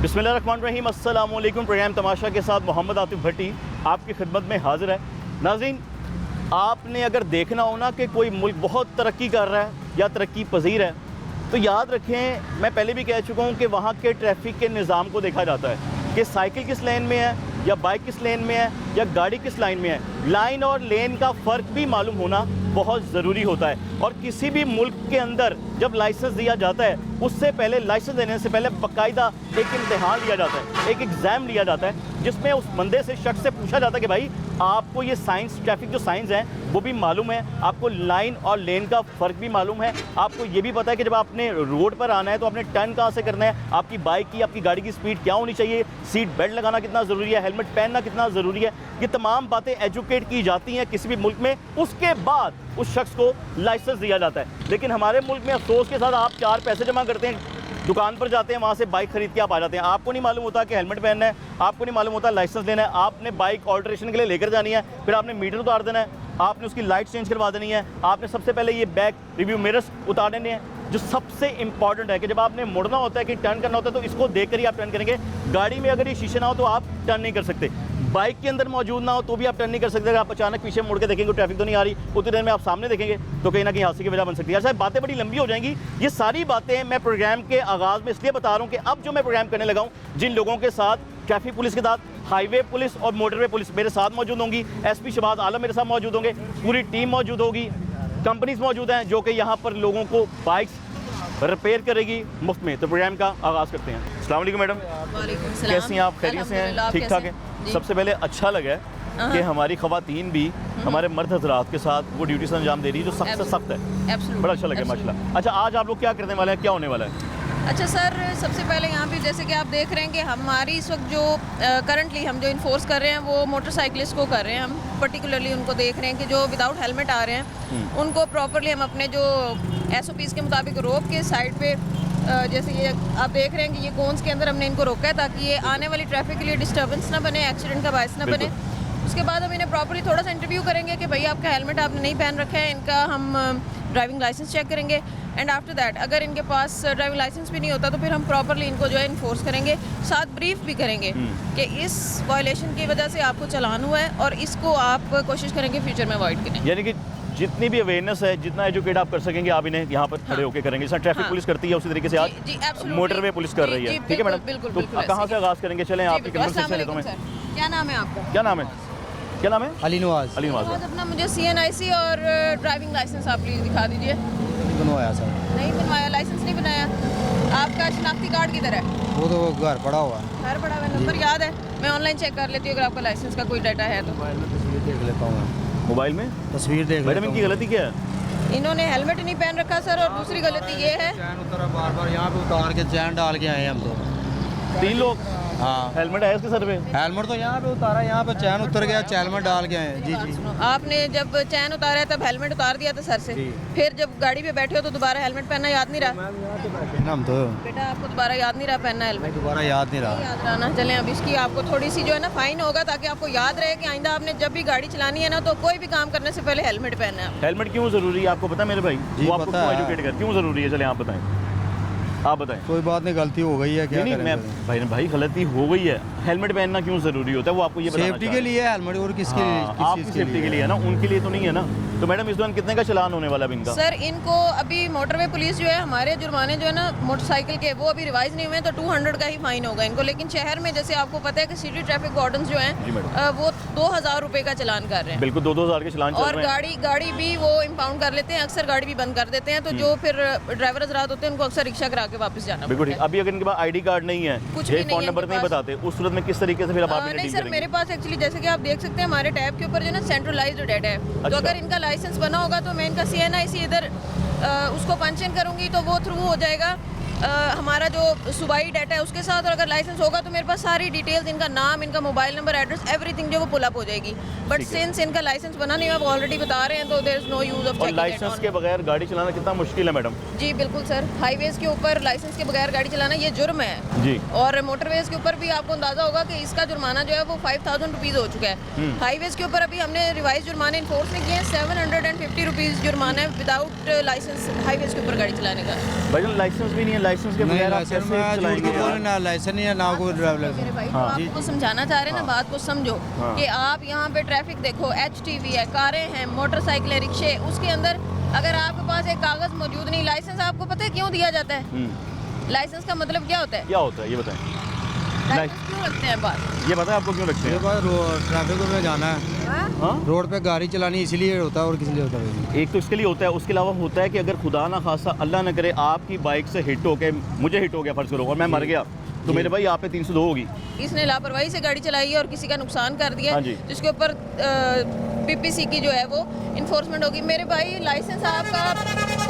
बिस्मिल्लाहिर्रहमानिर्रहीम, अस्सलाम वालेकुम। प्रोग्राम तमाशा के साथ मोहम्मद आतिफ भट्टी आपकी खिदमत में हाजिर है। नाज़रीन, आपने अगर देखना हो ना कि कोई मुल्क बहुत तरक्की कर रहा है या तरक्की पजीर है, तो याद रखें, मैं पहले भी कह चुका हूँ कि वहाँ के ट्रैफिक के निज़ाम को देखा जाता है कि साइकिल किस लेन में है या बाइक किस लेन में है या गाड़ी किस लाइन में है। लाइन और लेन का फ़र्क भी मालूम होना बहुत ज़रूरी होता है। और किसी भी मुल्क के अंदर जब लाइसेंस दिया जाता है, उससे पहले, लाइसेंस देने से पहले बाकायदा एक इम्तिहान लिया जाता है, एक एग्ज़ाम लिया जाता है, जिसमें उस बंदे से, शख्स से पूछा जाता है कि भाई आपको ये साइंस, ट्रैफिक जो साइंस है वो भी मालूम है, आपको लाइन और लेन का फ़र्क भी मालूम है, आपको ये भी पता है कि जब आपने रोड पर आना है तो आपने टर्न कहाँ से करना है, आपकी बाइक की, आपकी गाड़ी की स्पीड क्या होनी चाहिए, सीट बेल्ट लगाना कितना ज़रूरी है, हेलमेट पहनना कितना ज़रूरी है। ये तमाम बातें एजुकेट की जाती हैं किसी भी मुल्क में, उसके बाद उस शख्स को लाइसेंस दिया जाता है। लेकिन हमारे मुल्क में अफसोस के साथ आप 4 पैसे जमा करते हैं, दुकान पर जाते हैं, वहाँ से बाइक खरीद के आप आ जाते हैं, आपको नहीं मालूम होता कि हेलमेट पहनना है, आपको नहीं मालूम होता लाइसेंस लेना है, आपने बाइक ऑल्ट्रेशन के लिए लेकर जानी है, फिर आपने मीटर उतार देना है, आपने उसकी लाइट चेंज करवा देनी है, आपने सबसे पहले ये बैक रिव्यू मिरर्स उतार देने हैं। जो सबसे इंपॉर्टेंट है कि जब आपने मुड़ना होता है कि टर्न करना होता है, तो इसको देख कर ही आप टर्न करेंगे। गाड़ी में अगर ये शीशे ना हो तो आप टर्न नहीं कर सकते, बाइक के अंदर मौजूद ना हो तो भी आप टर्न नहीं कर सकते। अगर आप अचानक पीछे मुड़ के देखेंगे, ट्रैफिक तो नहीं आ रही, उतनी देर में आप सामने देखेंगे तो कहीं ना कहीं हादसे की वजह बन सकती है। ऐसा बातें बड़ी लंबी हो जाएंगी। ये सारी बातें मैं प्रोग्राम के आगाज़ में इसलिए बता रहा हूँ कि अब जो मैं प्रोग्राम करने लगा हूँ, जिन लोगों के साथ ट्रैफिक पुलिस के साथ हाईवे पुलिस और मोटरवे पुलिस मेरे साथ मौजूद होंगी, एसपी शहबाज आलम मेरे साथ मौजूद होंगे, पूरी टीम मौजूद होगी, कंपनीज मौजूद हैं जो कि यहाँ पर लोगों को बाइक्स रिपेयर करेगी मुफ्त में। तो प्रोग्राम का आगाज़ करते हैं। अस्सलाम वालेकुम मैडम, कैसी हैं आप? खैरियत से हैं? ठीक ठाक है? सबसे पहले अच्छा लगा है कि हमारी ख़वातीन भी हमारे मर्द हजरात के साथ वो ड्यूटी से अंजाम दे रही है जो सख्त से सख्त है। बड़ा अच्छा लगा माशाल्लाह। अच्छा, आज आप लोग क्या करने वाले हैं, क्या होने वाला है? अच्छा सर, सबसे पहले यहाँ पे जैसे कि आप देख रहे हैं कि हमारी इस वक्त जो करंटली हम जो इन्फोर्स कर रहे हैं वो मोटरसाइकिलिस्ट को कर रहे हैं। हम पर्टिकुलरली उनको देख रहे हैं कि जो विदाउट हेलमेट आ रहे हैं उनको प्रॉपरली हम अपने जो SOPs के मुताबिक रोक के साइड पे, जैसे ये आप देख रहे हैं कि ये कोन्स के अंदर हमने इनको रोका है ताकि ये आने वाली ट्रैफिक के लिए डिस्टर्बेंस ना बने, एक्सीडेंट का बायस ना बने। उसके बाद हम इन्हें प्रॉपरली थोड़ा सा इंटरव्यू करेंगे कि भाई आपका हेलमेट आपने नहीं पहन रखा है, इनका हम ड्राइविंग लाइसेंस चेक करेंगे। एंड आफ्टर दैट अगर इनके पास ड्राइविंग लाइसेंस भी नहीं होता तो फिर हम प्रॉपरली इनको जो है इन्फोर्स करेंगे, साथ ब्रीफ भी करेंगे कि इस वायलेशन की वजह से आपको चालान हुआ है और इसको आप कोशिश करेंगे फ्यूचर में अवॉइड करें। यानी कि जितनी भी अवेयरनेस है, जितना एजुकेट आप कर सकेंगे, आप इन्हें यहाँ पर खड़े होकर करेंगे। जैसा ट्रैफिक पुलिस करती है उसी तरीके से आज मोटरवे पुलिस कर रही है। ठीक है मैडम, बिल्कुल। कहाँ से आगाज़ करेंगे? चलें, आपकी कन्वर्सेशन लेता हूं मैं। क्या नाम है आपका? क्या नाम है? क्या नाम है? अली नवाज। अली नवाज। अपना मुझे CNIC और ड्राइविंग लाइसेंस आप प्लीज़ दिखा दीजिए। बनवाया सर? नहीं बनवाया, लाइसेंस नहीं बनाया। आपका शनाख्ती कार्ड किधर है? वो तो घर पड़ा हुआ है। घर पड़ा हुआ है, नंबर याद है? मैं ऑनलाइन चेक कर लेती हूँ अगर आपका लाइसेंस का कोई डाटा है तो। मोबाइल में तस्वीर देख लेता हूँ मैं। मोबाइल में तस्वीर देख मैडम, इनकी गलती क्या है? इन्होंने हेलमेट नहीं पहन रखा सर, और दूसरी गलती ये है चैन उतरा बार बार, यहाँ पे उतार के चैन डाल के आए हम तो। 3 लोग हाँ, हेलमेट है इसके सर पे? हेलमेट तो यहाँ पे उतारा, यहाँ पे चैन उतर गया, हेलमेट डाल के आए। जी जी। आपने जब चैन उतारा तब हेलमेट उतार दिया था सर से, फिर जब गाड़ी पे बैठे हो तो दोबारा हेलमेट पहनना याद नहीं रहा? हम तो बेटा आपको दोबारा याद नहीं रहा पहनना हेलमेट? दोबारा याद नहीं रहा। याद रहना। चलें, अब इसकी आपको थोड़ी सी जो है ना फाइन होगा, ताकि आपको याद रहे कि आइंदा आपने जब भी गाड़ी चलानी है ना तो कोई भी काम करने से पहले हेलमेट पहनना है। हेलमेट क्यों ज़रूरी है आपको पता है मेरे भाई? वो आपको क्यों एजुकेट कर, क्यों ज़रूरी है? चलें आप बताएं, आप बताएं। कोई बात नहीं, गलती हो गई है, क्या नहीं, मैं भाई गलती हो गई है, हेलमेट पहनना क्यों ज़रूरी होता है वो आपको ये बताना सेफ्टी के लिए हेलमेट, और किसके लिए? आपकी सेफ्टी के लिए है ना, उनके लिए तो नहीं है ना। तो मैडम इस दौरान कितने का चालान होने वाला है इनका? सर इनको अभी मोटरवे पुलिस जो है, हमारे जुर्माने जो है ना मोटरसाइकिल के, वो अभी रिवाइज नहीं हुए, तो 200 का ही फाइन होगा इनको। लेकिन शहर में जैसे आपको पता है कि सिटी ट्रैफिक वार्डन जो हैं वो 2000 रुपये का चालान कर रहे हैं। बिल्कुल, 2-2 हज़ार के चालान चल और रहे हैं। गाड़ी भी वो इम्पाउंड कर लेते हैं, अक्सर गाड़ी भी बंद कर देते हैं, तो जो फिर ड्राइवर हजरात होते हैं उनको अक्सर रिक्शा करा के वापस जाना पड़ता है। अभी अगर इनके पास ID कार्ड नहीं है, कुछ भी फ़ोन नंबर नहीं बताते, उस सूरत में किस तरीके से फिर आप नहीं सर, मेरे पास एक्चुअली जैसे कि आप देख सकते हैं हमारे टैब के ऊपर जो ना सेंट्रलाइज्ड डाटा है। तो अगर इनका लाइसेंस बना होगा तो मैं इनका CNIC इधर उसको पंच इन करूँगी तो वो थ्रू हो जाएगा हमारा जो सूबाई डाटा है उसके साथ। और अगर लाइसेंस होगा तो मेरे पास सारी डिटेल्स, इनका नाम, इनका मोबाइल नंबर, एड्रेस, एवरीथिंग जो वो पुल अप हो जाएगी। बट सिंस इनका लाइसेंस बना नहीं, आप ऑलरेडी बता रहे हैं, तो there is no use of checking. Licence के बगैर गाड़ी चलाना कितना मुश्किल है मैडम? जी बिल्कुल सर, हाईवेज के ऊपर लाइसेंस के बगैर गाड़ी चलाना ये जुर्म है जी। और मोटरवेज के ऊपर भी आपको अंदाजा होगा कि इसका जुर्माना जो है वो 5000 रुपीज़ हो चुका है। हाईवेज के ऊपर अभी हमने रिवाइज जुर्माने इन्फोर्स नहीं किए हैं, 750 रुपीज़ जुर्माना है विदाउट लाइसेंस हाईवेज के ऊपर गाड़ी चलाने का। भाई लाइसेंस भी नहीं है, लाइसेंस के नहीं बगैर आप लाइसेंस कैसे में झूठ चलाएंगे को बोले यार? ना लाइसेंस नहीं है ना कोई ड्राइवर मेरे लाइसेंस। भाई हाँ। तो आपको समझाना चाह रहे हैं ना, बात को समझो हाँ। कि आप यहाँ पे ट्रैफिक देखो, HTV है, कारें हैं, मोटरसाइकिल, रिक्शे, उसके अंदर अगर आपके पास एक कागज मौजूद नहीं, लाइसेंस आपको पता है क्यों दिया जाता है? लाइसेंस का मतलब क्या होता है? क्या होता है ये बताएं, लाइसेंस क्यों रखते हैं बात? ये बताएं आपको क्यों रखते मेरे हैं? पास ट्रैफिक में जाना है, हाँ, रोड पे गाड़ी चलानी इसलिए होता है और किस लिए होता है? एक तो इसके लिए होता है, उसके अलावा होता है कि अगर खुदा ना खासा अल्लाह न करे आपकी बाइक से हिट हो के मुझे हिट हो गया फर्ज करो और मैं मर गया तो मेरे भाई आप पे 302 होगी। इसने लापरवाही से गाड़ी चलाई है और किसी का नुकसान कर दिया हाँ है, जी। जिसके ऊपर PPC की जो है वो इन्फोर्समेंट होगी। मेरे भाई लाइसेंस आपका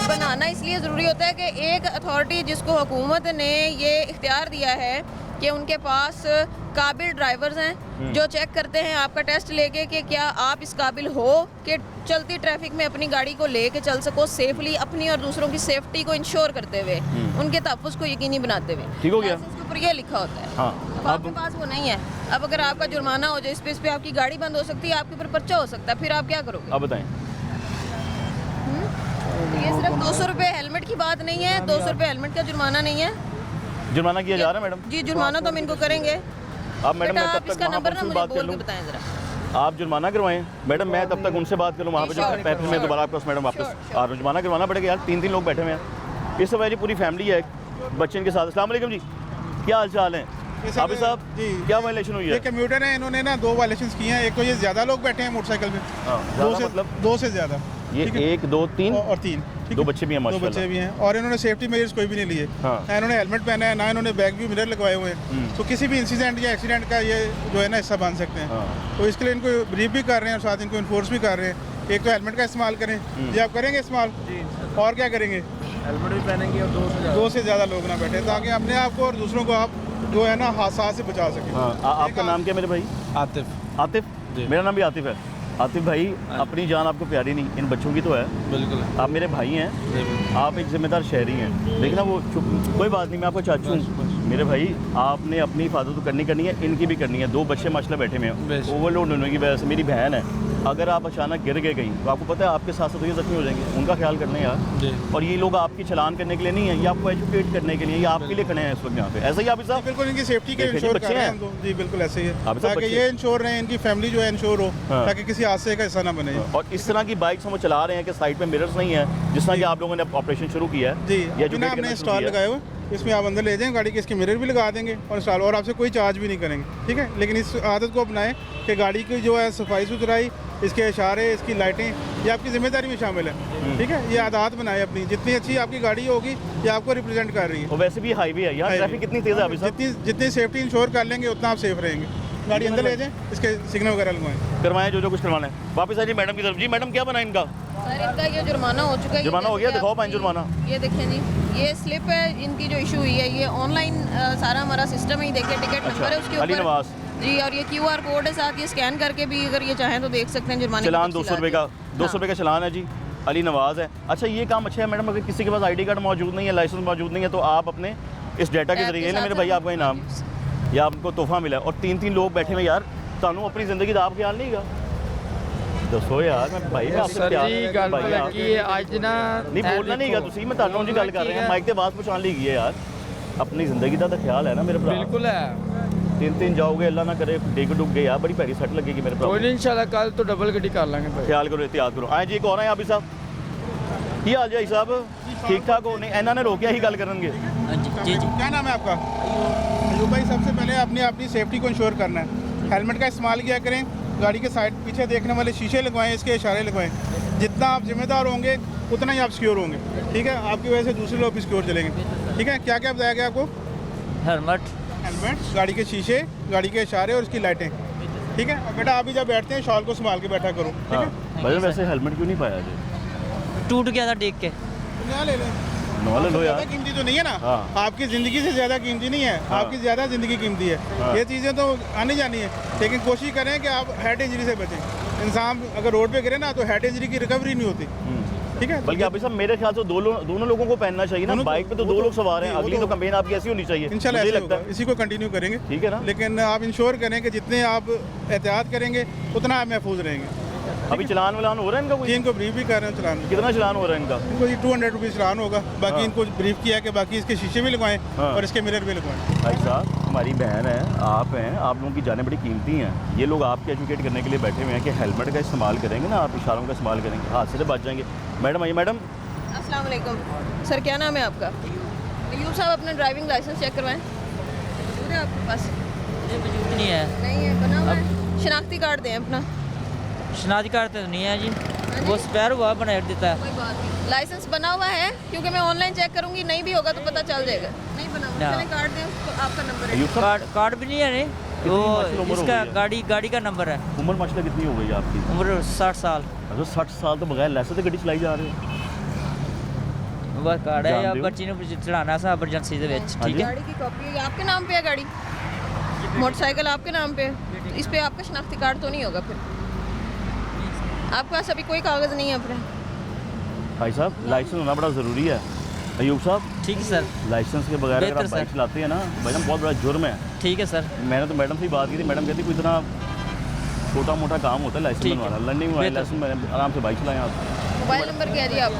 बनाना इसलिए ज़रूरी होता है कि एक अथॉरिटी जिसको हुकूमत ने ये इख्तियार दिया है कि उनके पास काबिल ड्राइवर्स हैं जो चेक करते हैं आपका टेस्ट लेके कि क्या आप इस काबिल हो कि चलती ट्रैफिक में अपनी गाड़ी को लेके चल सको सेफली, अपनी और दूसरों की सेफ्टी को इंश्योर करते हुए, उनके तहफ़्फ़ुज़ को यकीनी बनाते हुए। ठीक हो गया। लाइसेंस के ऊपर ये लिखा होता है। हाँ, अब आपके पास वो नहीं है। अब अगर आपका जुर्माना हो जाए, इस पे आपकी गाड़ी बंद हो सकती है, आपके ऊपर पर्चा हो सकता है, फिर आप क्या करोगे? अब बताएं। ये सिर्फ 200 रुपये हेलमेट की बात नहीं है, 200 रुपये हेलमेट का जुर्माना नहीं है। जुर्माना किया जा रहा है मैडम? जी जुर्माना तो हम इनको करेंगे। अब मैडम बेटा मैं आप तब तक इसका वहाँ नंबर पर ना उनसे मुझे बात कर बोल के लूँ, बताएं ज़रा। आप जुर्माना करवाएं मैडम, मैं तब तक उनसे बात कर लूँ वहाँ पे जो Sure, पैसे में sure. दोबारा आपके पास मैडम वापस Sure, आ रहा हूँ। जुर्माना करवाना पड़ेगा यार, 3 लोग बैठे हुए हैं, इस वजह पूरी फैमिली है बच्चे इनके साथ। अस्सलाम वालेकुम जी, क्या हाल चाल है? हाफिज साहब जी। क्या वायलेशन हुई ये है? कम्यूटर है, इन्होंने ना 2 वायलेशन किए हैं। एक तो ये ज़्यादा लोग बैठे हैं मोटरसाइकिल पे, हाँ, दो ज़्यादा से मतलब 2 से ज़्यादा, ये ठीक है? 1 2 3 और 3 दो बच्चे भी हैं 2 माशाल्लाह। बच्चे भी हैं और इन्होंने सेफ्टी मेजर्स कोई भी नहीं लिए। हाँ। ना इन्होंने हेलमेट पहना है, ना इन्होंने बैक भी मिरर लगवाए हुए हैं, तो किसी भी इंसिडेंट या एक्सीडेंट का ये जो है ना हिस्सा बन सकते हैं। हाँ। तो इसके लिए इनको ब्रीफ भी कर रहे हैं और साथ इनको इन्फोर्स भी कर रहे हैं। एक तो हेलमेट का इस्तेमाल करें, ये आप करेंगे इस्तेमाल, और क्या करेंगे? हेलमेट भी पहनेंगे और 2 से ज़्यादा लोग ना बैठे, ताकि अपने आप को और दूसरों को आप जो है ना हादसा से बचा सकें। हाँ, आपका नाम क्या मेरे भाई? आतिफ। आतिफ? मेरा नाम भी आतिफ है। आतिफ भाई, अपनी जान आपको प्यारी नहीं, इन बच्चों की तो है। बिल्कुल। आप मेरे भाई हैं, आप एक जिम्मेदार शहरी हैं, लेकिन ना वो चुप, कोई बात नहीं, मैं आपको चाचू हूँ। मेरे भाई आपने अपनी हिफाजत तो करनी है, इनकी भी करनी है। 2 बच्चे माशाल्लाह बैठे हुए हैं, ओवरलोड होने की वजह से। मेरी बहन है, अगर आप अचानक गिर गए कहीं तो आपको पता है आपके साथ साथ ये जख्मी हो जाएंगे, उनका ख्याल करना है यार। और ये लोग आपकी चलान करने के लिए नहीं है, ये आपको एजुकेट करने के लिए, ये आपके लिए खड़े हैं इस वक्त यहाँ पे। ऐसा ही आप साहब? बिल्कुल इनकी सेफ्टी के देखें, इंश्योर बच्चे कर रहे हैं हैं। हम तो। जी बिल्कुल ऐसे ही है, आप सब ताकि बच्चे ये इंश्योर रहे, इनकी फैमिली जो है इंश्योर हो, हाँ। ताकि किसी हादसे का हिस्सा ना बने। और इस तरह की बाइक्स हम चला रहे हैं कि साइड पे मिरर्स नहीं है, जिस तरह कि आप लोगों ने ऑपरेशन शुरू किया है। जी ये अभी educate ना करना हमने शुरू स्टॉल किया है। लगाए हुए, इसमें आप अंदर ले जाएं गाड़ी के, इसके मिरर भी लगा देंगे और इंस्टॉल, और आपसे कोई चार्ज भी नहीं करेंगे, ठीक है? लेकिन इस आदत को अपनाएं कि गाड़ी की जो है सफाई सुथराई, इसके इशारे, इसकी लाइटें, ये आपकी जिम्मेदारी में शामिल है, ठीक है? ये आदत बनाएं अपनी, जितनी अच्छी आपकी गाड़ी होगी ये आपको रिप्रेजेंट कर रही है। और वैसे भी हाईवे है यहाँ, हाईवे। ट्रैफिक कितनी तेज़ है अभी साहब? जितनी सेफ्टी इंश्योर कर लेंगे उतना आप सेफ रहेंगे। गाड़ी अंदर ले जाएं, इसके सिग्नल वगैरह लगवाएं। करवाएं जो कुछ करवाना है। वापस आइए मैडम की तरफ। जी मैडम, क्या बना इनका? सर इनका ये जुर्माना हो चुका है। जुर्माना हो गया? दिखाओ पाइन जुर्माना। ये देखें जी, ये स्लिप है इनकी जो इशू हुई है, ये ऑनलाइन सारा हमारा सिस्टम ही देखिए, टिकट नंबर है उसके अली ऊपर नवाज। जी, और ये QR कोड है साथ, ये स्कैन करके भी अगर ये चाहें तो देख सकते हैं जुर्माने की चलान 200 रुपये का, तफसीलात। 200 रुपये का चलान है जी। अली नवाज है। अच्छा, ये काम अच्छा है मैडम, अगर किसी के पास ID कार्ड मौजूद नहीं है, लाइसेंस मौजूद नहीं है, तो आप अपने इस डाटा के ऐप जरिए के ना साथ मेरे भाई आपका इनाम या आपको तोहफा मिला है। और 3 लोग बैठे हुए यार, ਤੁਹਾਨੂੰ अपनी ज़िंदगी का आप ख्याल नहीं गा? दसो यार, मैं भाई मैं आपसे सर प्यार जी गल भाई आप- कि अज ना नहीं बोलना नहीं गा ਤੁਸੀਂ, मैं ਤੁਹਾਨੂੰ जी गल कर रहे हैं, माइक ते बात पहुंचाने लगी है यार। अपनी ज़िंदगी का तो ख्याल है ना मेरे भरा। बिल्कुल है, 3 जाओगे, अल्लाह ना करे डिग डुग गए यार, बड़ी भैड़ी सट लगेगी मेरे भरा। कोई नहीं इंशाल्लाह कल तो डबल गड्डी कर लेंगे भाई। ख्याल करो, एहतियात करो। आए जी, एक और आए आप साहब, की हाल जी साहब? ठीक ठाक हो? नहीं इन्होंने रोकिया ही गल करनगे। क्या नाम है आपका? अयूब भाई, सबसे पहले अपनी अपनी सेफ्टी को इंश्योर करना है। हेलमेट का इस्तेमाल किया करें, गाड़ी के साइड पीछे देखने वाले शीशे लगवाएं, इसके इशारे लगवाएं। जितना आप जिम्मेदार होंगे उतना ही आप सिक्योर होंगे, ठीक है? आपकी वजह से दूसरे लोग भी सिक्योर चलेंगे, ठीक है? क्या क्या बताया गया आपको? हेलमेट, गाड़ी के शीशे, गाड़ी के इशारे और उसकी लाइटें, ठीक है? और बेटा आप भी जब बैठते हैं शॉल को संभाल के बैठा करो, ठीक हाँ है? भाई, वैसे हेलमेट क्यों नहीं पाया जी? टूट गया था देख के। नया ले लें, नॉलेज लो ज़्यादा यार। कीमती तो नहीं है ना, हाँ। आपकी ज़िंदगी से ज़्यादा कीमती नहीं है, हाँ। आपकी ज़्यादा ज़िंदगी कीमती है। हाँ। ये चीज़ें तो आनी जानी है, लेकिन कोशिश करें कि आप हेड इंजरी से बचें। इंसान अगर रोड पे गिरे ना तो हेड इंजरी की रिकवरी नहीं होती, ठीक है? बल्कि आप साहब मेरे ख्याल से दोनों लोगों को पहनना चाहिए ना। दोनों को- बाइक पे तो वो 2 तो- लोग सवार हैं, जी, वो अगली तो- तो कैंपेन आपकी ऐसी होनी चाहिए, इंशाल्लाह मुझे ऐसे लगता होगा, है। इसी को कंटिन्यू करेंगे, ठीक है ना? लेकिन आप इंश्योर करें कि जितने आप एहतियात करेंगे उतना आप महफूज रहेंगे। अभी चलान वलान हो रहा है इनका जी कोई? इनको ब्रीफ भी कर रहे हैं चलान में। कितना चलान हो रहा है इनका? इनको ये 200 रुपीज़ चलान होगा। बाकी हाँ। इनको ब्रीफ किया है कि बाकी इसके शीशे भी लगवाएं हाँ। और इसके मिरर भी लगवाएं। भाई साहब, हमारी बहन है, आप हैं, आप लोगों की जानें बड़ी कीमती हैं। ये लोग आपके एजुकेट करने के लिए बैठे हुए हैं कि हेलमेट का इस्तेमाल करेंगे ना, आप इशारों का इस्तेमाल करेंगे, हादसे से बच जाएंगे। मैडम आइए। मैडम अस्सलाम वालेकुम सर, क्या नाम है आपका? अयूब साहब अपना ड्राइविंग लाइसेंस चेक करवाएं। मौजूद है आपके पास? मौजूद नहीं है। नहीं है, बना हुआ है। शनाख्ती कार्ड दें अपना। शनाख्ती कार्ड तो नहीं है जी, वो स्पेयर हुआ बना देता है। कोई बात नहीं, लाइसेंस बना हुआ है क्योंकि मैं ऑनलाइन चेक करूंगी, नहीं भी होगा तो पता चल जाएगा। नहीं बना हुआ, ना। चलें कार्ड दें, उसको आपका नंबर है। अयूब साहब, कार्ड भी नहीं है नहीं, वो माशाल्लाह उम्र हो इसका गई है। गाड़ी का नंबर है। उम्र माशाल्लाह कितनी हो गई आपकी? उम्र 60 साल। अच्छा, 60 साल तो बगैर लाइसेंस से गाड़ी चलाई जा रहे हो? बस कार्ड है या जानते हो? बच्ची ने चढ़ाना सा एमरजेंसी दे विच, हाँ ठीक जी। है। गाड़ी की कॉपी है, आपके नाम पे है गाड़ी? मोटरसाइकिल आपके नाम पे है, इस पे आपका शनाख्ती कार्ड तो नहीं होगा फिर? आपके पास अभी कोई कागज़ नहीं है अपने? भाई साहब, लाइसेंस होना बड़ा ज़रूरी है। अयूब साहब, ठीक है सर, लाइसेंस के बगैर अगर बेहतर आप बाइक सर। चलाते हैं ना, मैडम बहुत बड़ा जुर्म है। ठीक है सर। मैंने तो मैडम से ही बात की थी, मैडम कहती कोई इतना छोटा मोटा काम होता है लाइसेंस ठीक है। बनवाना। लर्निंग वाला बेहतर। लाइसेंस मैंने आराम से बाइक चलाएं आप। मोबाइल नंबर क्या है जी आप?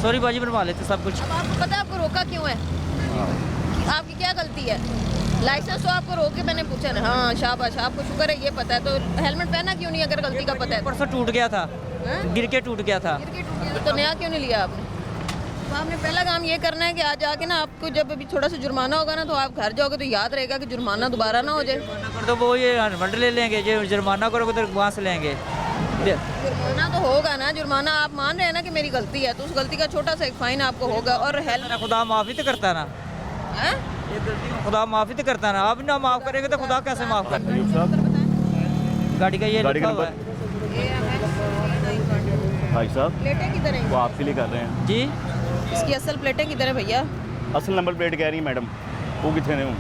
सॉरी बाजी, बनवा लेते सब कुछ। अब आपको पता है आपको रोका क्यों है? कि आपकी क्या गलती है? लाइसेंस तो आपको रोक के मैंने पूछा ना। हाँ शाबाश, आपको शुक्र है ये पता है, तो हेलमेट पहना क्यों नहीं अगर गलती का पता है? परसों टूट गया था, हाँ? गिर के टूट गया था। गिर के टूट गया तो नया क्यों नहीं लिया आपने? तो आपने पहला काम ये करना है कि आज आके ना आपको जब अभी थोड़ा सा जुर्माना होगा ना, तो आप घर जाओगे तो याद रहेगा कि जुर्माना दोबारा ना हो जाए। जुर्माना कर दो, वो ये हेलमेट ले लेंगे, जो जुर्माना करोगे तो वहाँ से लेंगे। जुर्माना तो होगा ना, जुर्माना आप मान रहे हैं ना कि मेरी गलती है, तो उस गलती का छोटा सा एक फाइन आपको होगा। और हेलमेट खुदा माफ़ी तो करता ना, खुदा माफ़ी तो करता ना, आप ना माफ़ करेंगे तो खुदा कैसे माफ़ करता अयूब साहब, गाड़ी का ये गाड़ी लिखा का हुआ है। भाई साहब प्लेटें किधर वो हैं? आपके लिए कर रहे हैं। जी, इसकी असल प्लेटें किधर है भैया? असल नंबर प्लेट कह रही है मैडम, वो कितने ने हूँ?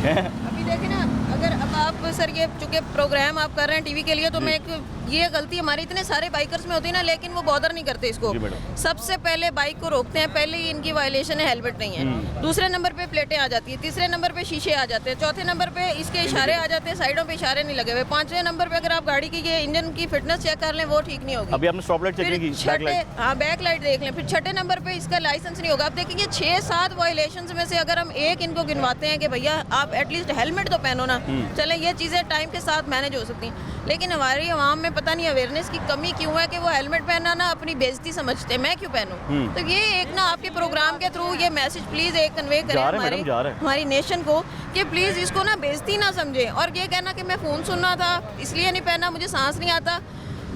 अभी देखें ना, अगर अब आप सर ये चूँकि प्रोग्राम आप कर रहे हैं टीवी के लिए, तो मैं एक ये गलती हमारी इतने सारे बाइकर्स में होती है ना, लेकिन वो बॉदर नहीं करते इसको। जी मैडम। सबसे पहले बाइक को रोकते हैं, पहले ही इनकी वायलेशन है, हेलमेट नहीं है। दूसरे नंबर पे प्लेटें आ जाती है, तीसरे नंबर पे शीशे आ जाते हैं, चौथे नंबर पे इसके इशारे आ जाते हैं, साइडों पे इशारे नहीं लगे हुए, पांचवें नंबर पे अगर आप गाड़ी की ये इंजन की फिटनेस चेक कर लें वो ठीक नहीं होगी। अभी आपने स्टॉप लाइट चेक फिर नहीं की, बैक छठे, लाइट? हाँ बैक लाइट देख लें। फिर छठे नंबर पे इसका लाइसेंस नहीं होगा। आप देखेंगे 6-7 वायलेशंस में से अगर हम एक इनको गिनवाते हैं कि भैया आप एटलीस्ट हेलमेट तो पहनो ना, चले ये चीज़ें टाइम के साथ मैनेज हो सकती हैं। लेकिन हमारी आवाम में पता नहीं अवेयरनेस की कमी क्यों है कि वो हेलमेट पहनना ना अपनी बेइज्जती समझते हैं, मैं क्यों पहनूं? तो ये एक ना आपके प्रोग्राम के थ्रू ये मैसेज प्लीज़ एक कन्वे करें जा रहे हैं मैडम, जा रहे हैं। हमारी नेशन को कि प्लीज़ इसको ना बेइज्जती ना समझें। और ये कहना कि मैं फ़ोन सुनना था इसलिए नहीं पहना, मुझे सांस नहीं आता।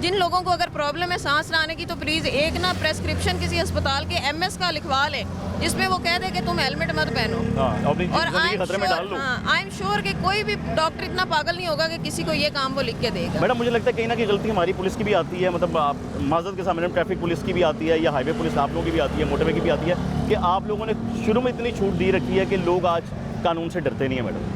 जिन लोगों को अगर प्रॉब्लम है सांस ना आने की, तो प्लीज़ एक ना प्रेस्क्रिप्शन किसी अस्पताल के एमएस का लिखवा लें, जिसमें वो कह दे कि तुम हेलमेट मत पहनो। हाँ, अपनी और जिंदगी खतरे में डाल लो। आई एम श्योर कि कोई भी डॉक्टर इतना पागल नहीं होगा कि किसी को ये काम वो लिख के देगा। मैडम मुझे लगता है कहीं ना कहीं गलती हमारी पुलिस की भी आती है, मतलब आप माजरत के सामने ट्रैफिक पुलिस की भी आती है या हाईवे पुलिस आप लोगों की भी आती है, मोटरवे की भी आती है, कि आप लोगों ने शुरू में इतनी छूट दी रखी है कि लोग आज कानून से डरते नहीं है। मैडम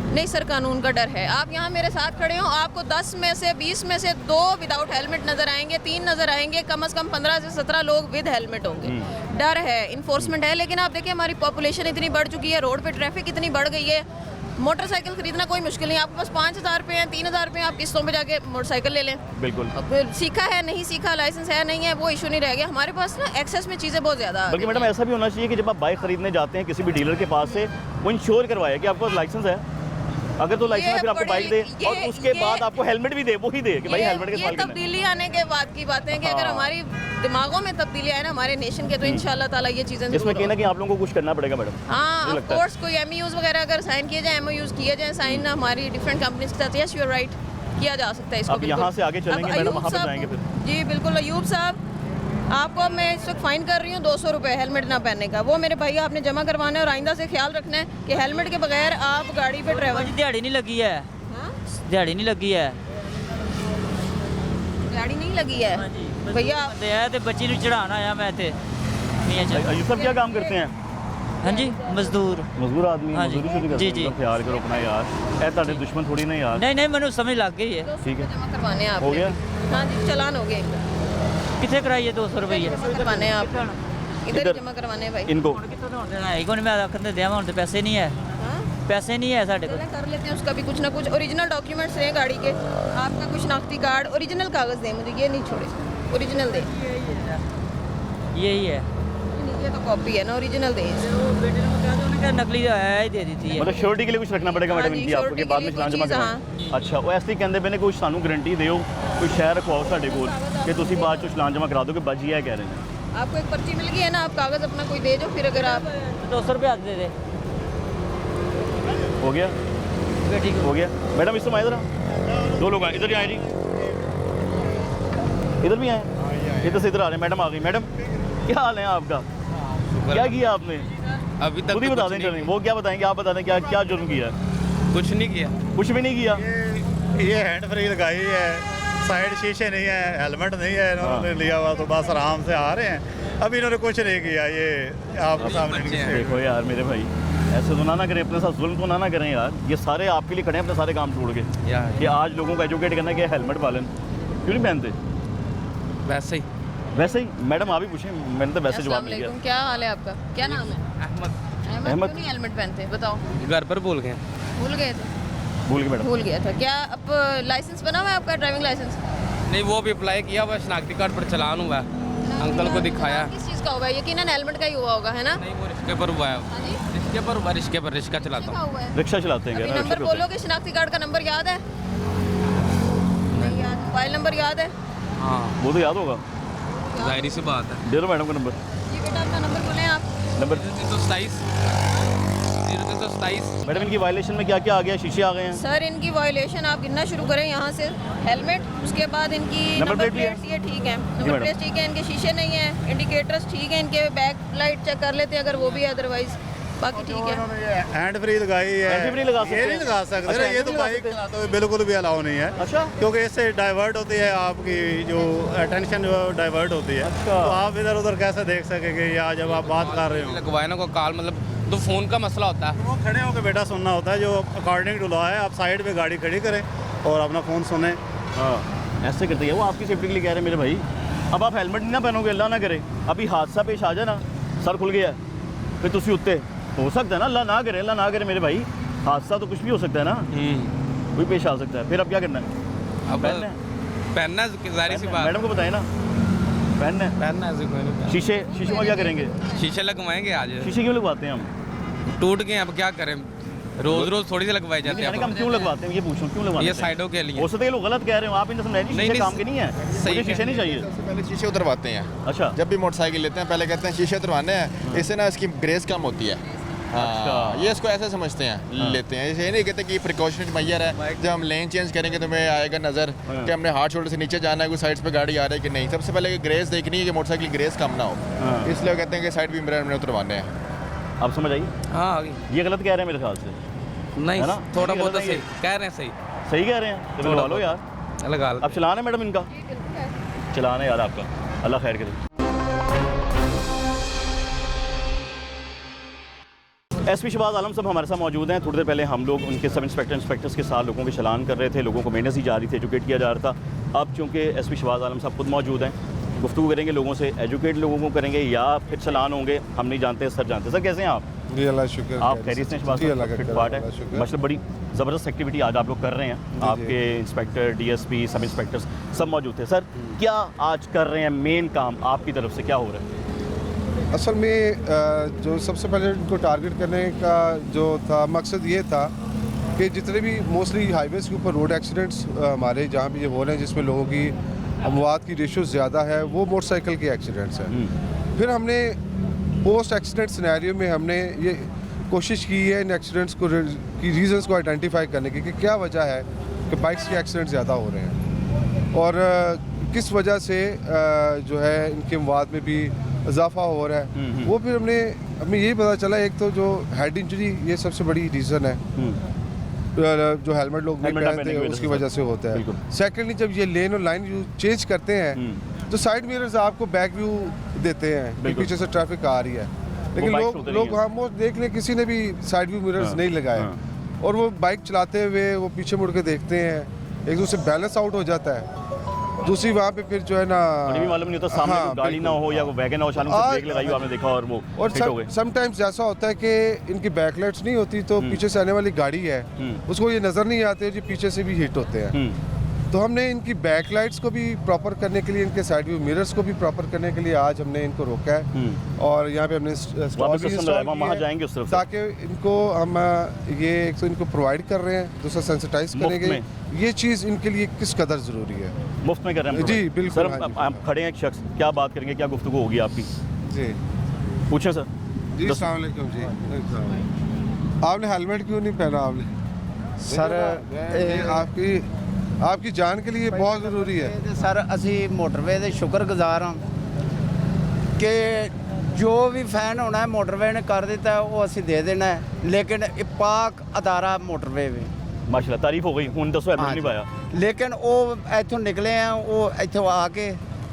नहीं सर, कानून का डर है। आप यहाँ मेरे साथ खड़े हो, आपको 10 में से 20 में से 2 विदाउट हेलमेट नज़र आएंगे, 3 नज़र आएंगे, कम से कम 15 से 17 लोग विद हेलमेट होंगे। डर है, इन्फोर्समेंट है। लेकिन आप देखिए हमारी पॉपुलेशन इतनी बढ़ चुकी है, रोड पे ट्रैफिक इतनी बढ़ गई है, मोटरसाइकिल खरीदना कोई मुश्किल नहीं। आपके पास 5,000 रुपये हैं, 3,000 रुपये आप किस्तों पे जाके मोटरसाइकिल ले लें। बिल्कुल। अब सीखा है नहीं सीखा, लाइसेंस है नहीं है, वो इशू नहीं रह गया हमारे पास ना। एक्सेस में चीज़ें बहुत ज़्यादा आ बल्कि गई मैडम ऐसा भी होना चाहिए कि जब आप बाइक खरीदने जाते हैं किसी भी डीलर के पास से, वो इंश्योर करवाए कि आपके पास लाइसेंस है। अगर तो लाइसेंस है फिर आपको बाइक दे, और उसके बाद आपको हेलमेट भी दे, वो ही दे कि भाई हेलमेट के ये इस्तेमाल करना है। तब्दीली आने के बाद की बातें हैं कि अगर हाँ। हमारी दिमागों में तब्दीली आए ना हमारे नेशन के, तो इंशाल्लाह ताला ये चीज़ें इसमें जरूर कहीं ना कहीं आप लोगों को कुछ करना पड़ेगा मैडम। हाँ, मुझे ऑफ लगता है। कोर्स कोई एमओयूज वगैरह अगर साइन किए जाए, एमओयूज किए जाए साइन हमारी डिफरेंट कंपनीज के साथ, यस यू आर राइट, किया जा सकता है इसको। अब यहाँ बिल्कुल। से आगे चलेंगे अब मैडम, अयूब वहाँ पे साहब- जाएंगे फिर। जी बिल्कुल। अयूब साहब, आपको अब मैं इस वक्त फ़ाइन कर रही हूँ 200 रुपये हेलमेट ना पहनने का। वो मेरे भाई आपने जमा करवाना है, और आइंदा से ख्याल रखना है कि हेलमेट के बगैर आप गाड़ी पे ट्रैवल। दिहाड़ी नहीं लगी है, हाँ? दिहाड़ी नहीं लगी है। गाड़ी नहीं लगी है भैया। बंदे आए थे, बच्ची ने चढ़ाना आया मैं थे मियां जी। अयूब साहब क्या काम करते हैं? हाँ जी, मजदूर। मजदूर आदमी, हाँ जी। मजदूरी शुरू करते जी, हैं। जी। मतलब ख्याल करो अपना यार, ऐ ਤੁਹਾਡੇ दुश्मन थोड़ी ना यार। नहीं नहीं, मैंने समझ लग गई है। ठीक है। जमा करवाने हैं हो आपने। गया? हाँ जी, चालान हो गया एकदम। कितने कराइए 200 रुपये? जमा करवाने हैं आप, इधर इधर? ही जमा करवाने हैं भाई। इनको कितने तो होने देना है, इको नहीं मैं आखने दिया, मैं पैसे नहीं है। हाँ? पैसे नहीं है साढ़े को। चलें कर लेते हैं उसका भी कुछ ना कुछ। ओरिजिनल डॉक्यूमेंट्स हैं गाड़ी के, आपका कुछ शनाख्ती कार्ड, ओरिजिनल कागज़ दें मुझे, ये नहीं छोड़े, ओरिजिनल दें। यही है, ये तो कॉपी है ना, ओरिजिनल दें। वो बेटे ने कहा था उन्होंने नकली जो है ही दे दी थी। मतलब श्योरिटी के लिए कुछ रखना पड़ेगा मैडम हाँ जी, इनकी आपको, कि बाद में surety चलान के जमा लिए करवाएं। अच्छा, वो ऐसे ही कहते पे ने कुछ सानू गारंटी दिओ, कोई शहर रखवाओ साढ़े कोल कि तुसी बाद चो चलान जमा करा दो कि बाजी है कह रहे हैं। आपको एक पर्ची मिल गई है ना, आप कागज़ अपना कोई दे दो, फिर अगर आप 200 रुपये दे दे। हो गया, बेटी को हो गया। मैडम इस समय इधर आओ, 2 लोग आए, इधर ही आए जी, इधर भी आए, इधर से इधर आ रहे हैं। मैडम आ गई। मैडम क्या हाल है आपका, क्या किया आपने? अभी तक खुद ही तो बता कुछ दें, नहीं चलें वो क्या बताएंगे, आप बता दें क्या क्या जुर्म किया? कुछ नहीं किया। कुछ भी नहीं किया। ये हैंड फ्री लगाई है, साइड शीशे नहीं है, हेलमेट नहीं है, इन्होंने लिया हुआ तो बस आराम से आ रहे हैं। अभी इन्होंने कुछ नहीं किया। ये आपके सामने बच्चे हैं। देखो यार मेरे भाई, ऐसे तो ना करें, अपने साथ जुल्म तो ना करें यार। ये सारे आपके लिए खड़े हैं अपने सारे काम छोड़ के कि आज लोगों को एजुकेट करना कि हेलमेट पालन क्यों नहीं पहनते। वैसे ही वैसे ही मैडम आप ही पूछें, मैंने तो वैसे जवाब अस्सलाम नहीं दिया। वालेकुम, क्या हाल है आपका, क्या नाम है? अहमद अहमद। अहमद। क्यों नहीं हेलमेट पहनते, बताओ। घर पर बोल गए। भूल गए थे? भूल के मैडम। भूल गया था क्या? अब लाइसेंस बना हुआ है आपका, ड्राइविंग लाइसेंस? नहीं, वो भी अप्लाई किया हुआ, शनाख्ती कार्ड पर चलान हुआ है, अंकल को दिखाया। किस चीज़ का हुआ है? यकीनन हेलमेट का ही हुआ होगा, है ना? नहीं, वो रिश्के पर हुआ है। हाँ जी, रिश्के पर हुआ, रिश्के पर रिश्का चलाता किसका हूँ। हुआ है? रिक्शा चलाते हैं अभी क्या? नंबर बोलोगे, शनाख्ती कार्ड का नंबर याद है? नहीं याद। मोबाइल नंबर याद है? हाँ, वो तो याद होगा। जाहिर सी बात है। दे दो मैडम का नंबर। जी बेटा, अपना नंबर बोलें आप। नंबर 0327 मैडम इनकी वायलेशन में क्या क्या आ गया? शीशे आ गए हैं। सर इनकी वायलेशन आप गिनना शुरू करें यहाँ से। हेलमेट, उसके बाद इनकी नंबर नंबर प्लेट भी है? प्लेट्स, ये ठीक है, मैडम। नंबर प्लेट्स ठीक है, इनके शीशे नहीं है, इंडिकेटर्स ठीक है, इनके बैक लाइट चेक कर लेते हैं अगर वो भी है, अदरवाइज बाकी ठीक है। हैंड फ्री लगाई है, हैंड फ्री लगा सकते ये हैं? नहीं लगा सकते अच्छा, ना, ये हैंड तो फ्री लगा बाइक सकते हैं? चलाते हुए बिल्कुल भी अलाउ नहीं है। अच्छा। क्योंकि इससे डाइवर्ट होती है आपकी जो अटेंशन जो डाइवर्ट होती है। अच्छा। तो आप इधर उधर कैसे देख सकेंगे या जब आप बात कर रहे हो लगवाए ना को कॉल, मतलब तो फ़ोन का मसला होता है। वो खड़े होकर बेटा सुनना होता है, जो अकॉर्डिंग टू लॉ है। आप साइड पे गाड़ी खड़ी करें और अपना फ़ोन सुने। हाँ, ऐसे करते हैं वो, आपकी सेफ्टी के लिए कह रहे हैं मेरे भाई। अब आप हेलमेट नहीं ना पहनोगे, अल्लाह ना करे अभी हादसा पेश आ जाए ना, सर खुल गया फिर तुसी उत्ते हो सकता है ना, अल्लाह ना करे, अल्लाह ना करे मेरे भाई, हादसा तो कुछ भी हो सकता है ना, कोई पेश आ सकता है। फिर अब क्या करना है? अब पहनना है? पहनना जाहिर सी बात। मैडम को बताए ना, पहनना है। पहनना ऐसे कोई नहीं। शीशे शीशों का क्या करेंगे? शीशे लगवाएंगे आज। शीशे क्यों लगवाते हैं हम? टूट गए, अब क्या करें, रोज रोज थोड़ी सी लगवाए जाते मैंने कहा हम हैं। क्यों लगवाते हैं, ये पूछो क्यों लगवाते ये हैं? साइडों के लिए। हो सकता है ये लोग गलत कह रहे हो, आप इनसे समझाइए, नहीं, शीशे नहीं, काम के नहीं है, सही मुझे शीशे है। नहीं चाहिए। सबसे पहले शीशे उतरवाते हैं। अच्छा। जब भी मोटरसाइकिल लेते हैं पहले कहते हैं शीशे उतरवाने हैं, इससे ना इसकी ग्रेस कम होती है। अच्छा। हाँ, ये इसको ऐसे समझते हैं, लेते हैं। ये नहीं कहते कि प्रिकॉशनरी मैयर है, जब हम लेन चेंज करेंगे तो हमें आएगा नज़र कि हमने हाथ शोल्डर से नीचे जाना है, कोई साइड्स पे गाड़ी आ रही है कि नहीं। सबसे पहले ग्रेस देखनी है कि मोटरसाइकिल ग्रेस कम ना हो, इसलिए वो कहते हैं कि साइड भी मिरर में उतरवाने हैं। आप समझ आइए, हाँ, आ गई। ये गलत कह रहे हैं मेरे ख्याल से। नहीं, है ना? थोड़ा ये बहुत गलत तो है सही कह रहे हैं। सही सही कह रहे हैं, तो थोड़ा लगवा लो बहुत। यार। लगा लो। अब चलान है मैडम इनका, चलान है यार आपका, अल्लाह खैर करे। एसपी शहबाज आलम साहब हमारे साथ मौजूद हैं। थोड़ी देर पहले हम लोग उनके सब इंस्पेक्टर्स के साथ लोगों के चलान कर रहे थे, लोगों को मेहनत दी जा रही थी, एजुकेट किया जा रहा था। अब चूँकि एसपी शहबाज आलम साहब खुद मौजूद हैं, गुफ्तगू करेंगे लोगों से, एजुकेट लोगों को करेंगे या फिर चलान होंगे, हम नहीं जानते, सर जानते। सर कैसे हैं आप? जी अल्लाह शुक्र। आप खैरियत से शहबाज जी अल्लाह साहब? का फिट करम, पार्ट अल्लाह है, शुक्र। मतलब बड़ी ज़बरदस्त एक्टिविटी आज आप लोग कर रहे हैं। आपके इंस्पेक्टर, डीएसपी, सब इंस्पेक्टर्स सब मौजूद थे। सर क्या आज कर रहे हैं, मेन काम आपकी तरफ से क्या हो रहा है? असल में जो सबसे पहले इनको टारगेट करने का जो था मकसद ये था कि जितने भी मोस्टली हाईवेज़ के ऊपर रोड एक्सीडेंट्स हमारे जहाँ भी ये हो रहे हैं जिसमें लोगों की अमवात की रेशो ज़्यादा है, वो मोटरसाइकिल के एक्सीडेंट्स हैं। फिर हमने पोस्ट एक्सीडेंट सिनेरियो में हमने ये कोशिश की है इन एक्सीडेंट्स को की रीज़न्स को आइडेंटिफाई करने की कि क्या वजह है कि बाइक्स के एक्सीडेंट ज़्यादा हो रहे हैं और किस वजह से जो है इनके अमवात में भी इजाफा हो रहा है। वो फिर हमें यही पता चला, एक तो जो हेड इंजरी ये सबसे बड़ी रीज़न है जो हेलमेट लोग नहीं पहनते हैं उसकी वजह से होता है। सेकेंडली जब ये लेन और लाइन चेंज करते हैं तो साइड मिरर्स आपको बैक व्यू देते हैं कि पीछे से ट्रैफिक आ रही है, लेकिन लोग हम वो देख लें किसी ने भी साइड व्यू मिरर्स नहीं लगाए और वो बाइक चलाते हुए वो पीछे मुड़ के देखते हैं, एक दूसरे बैलेंस आउट हो जाता है। दूसरी वहाँ पे फिर जो है ना मुझे भी मालूम नहीं होता सामने कोई गाड़ी ना हो या कोई वैगन हो, अचानक से ब्रेक लगाई हो आपने देखा और वो और हिट हो गए। समटाइम्स ऐसा होता है कि इनकी बैकलाइट्स नहीं होती तो पीछे से आने वाली गाड़ी है उसको ये नज़र नहीं आते जी पीछे से भी हिट होते हैं। तो हमने इनकी बैकलाइट्स को भी प्रॉपर करने के लिए, इनके साइड व्यू मिरर्स को भी प्रॉपर करने के लिए आज हमने इनको रोका है और यहाँ पे हमने स्टॉल भी इंस्टॉल वहाँ जाएंगे उस तरफ ताकि इनको हम ये एक तो इनको प्रोवाइड कर रहे हैं, दूसरा सेंसिटाइज करेंगे ये चीज़ इनके लिए किस कदर ज़रूरी है। मुफ्त में कर रहे हैं जी बिल्कुल। सर आप खड़े हैं एक शख्स, क्या बात करेंगे, क्या गुफ्तगू होगी आपकी? जी पूछें सर। जी अस्सलाम वालेकुम जी। आपने हेलमेट क्यों नहीं पहना? आपने सर आपकी जान के लिए बहुत ज़रूरी है सर। ਅਸੀਂ ਮੋਟਰਵੇ ਦੇ ਸ਼ੁਕਰਗੁਜ਼ਾਰ ਹਾਂ ਕਿ ਜੋ ਵੀ ਫੈਨ ਹੋਣਾ ਹੈ ਮੋਟਰਵੇ ਨੇ ਕਰ ਦਿੱਤਾ ਹੈ ਉਹ ਅਸੀਂ ਦੇ ਦੇਣਾ ਹੈ, ਲੇਕਿਨ ਇਹ ਪਾਕ ਅਦਾਰਾ ਮੋਟਰਵੇ ਵੇ माशाल्लाह तारीफ हो गई। हुन दसो हेलमेट नहीं पाया, ਲੇਕਿਨ ਉਹ ਇੱਥੋਂ ਨਿਕਲੇ ਆ, ਉਹ ਇੱਥੋਂ ਆ ਕੇ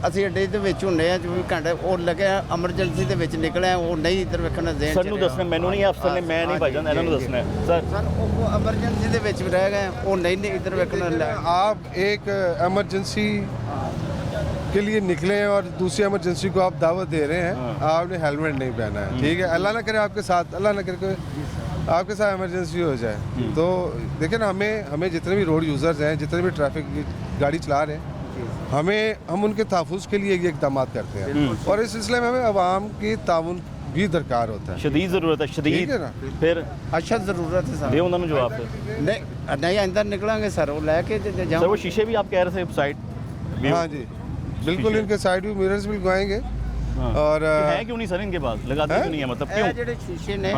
ਅਸੀਂ ਅੱਡੇ ਦੇ ਵਿੱਚ ਹੁੰਦੇ ਆ 24 ਘੰਟੇ, ਉਹ ਲੱਗੇ ਐਮਰਜੈਂਸੀ ਦੇ ਵਿੱਚ ਨਿਕਲੇ ਆ, ਉਹ ਨਹੀਂ ਇੱਧਰ ਵੇਖਣਾ ਦੇਣ सर ਨੂੰ ਦੱਸਣਾ ਮੈਨੂੰ ਨਹੀਂ, ਅਫਸਰ ਨੇ, ਮੈਂ ਨਹੀਂ ਭਾਈਜਾਨ, ਇਹਨਾਂ ਨੂੰ ਦੱਸਣਾ ਹੈ सर। ਸਰ ਉਹ ਐਮਰਜੈਂਸੀ ਦੇ ਵਿੱਚ ਰਹਿ ਗਏ, ਉਹ नहीं ਇੱਧਰ ਵੇਖਣਾ। आप एक एमरजेंसी के लिए निकले हैं और दूसरी एमरजेंसी को आप दावत दे रहे हैं, आपने हेलमेट नहीं पहना है, ठीक है। अल्लाह ना करे आपके साथ, अल्लाह ना करे आपके साथ इमरजेंसी हो जाए तो देखिए ना, हमें जितने भी रोड यूज़र्स हैं, जितने भी ट्रैफिक गाड़ी चला रहे हैं, हम उनके तहफ़्फ़ुज़ के लिए ये इक़दाम करते हैं और इस सिलसिले में हमें आवाम की ताउन भी दरकार होता है। शदीद ज़रूरत है, शदीद है ना। फिर अच्छा ज़रूरत है दे सर। उन्होंने जवाब नहीं अंदर निकलेंगे सर, वो लेके सर वो शीशे भी आप कह रहे थे साइड। हाँ जी बिल्कुल, इनके साइड व्यू मिरर्स भी लगवाएंगे। और है क्यों नहीं सर इनके पास, लगाते क्यों नहीं है, मतलब क्यों? ਜਿਹੜੇ ਸ਼ੀਸ਼ੇ ਨੇ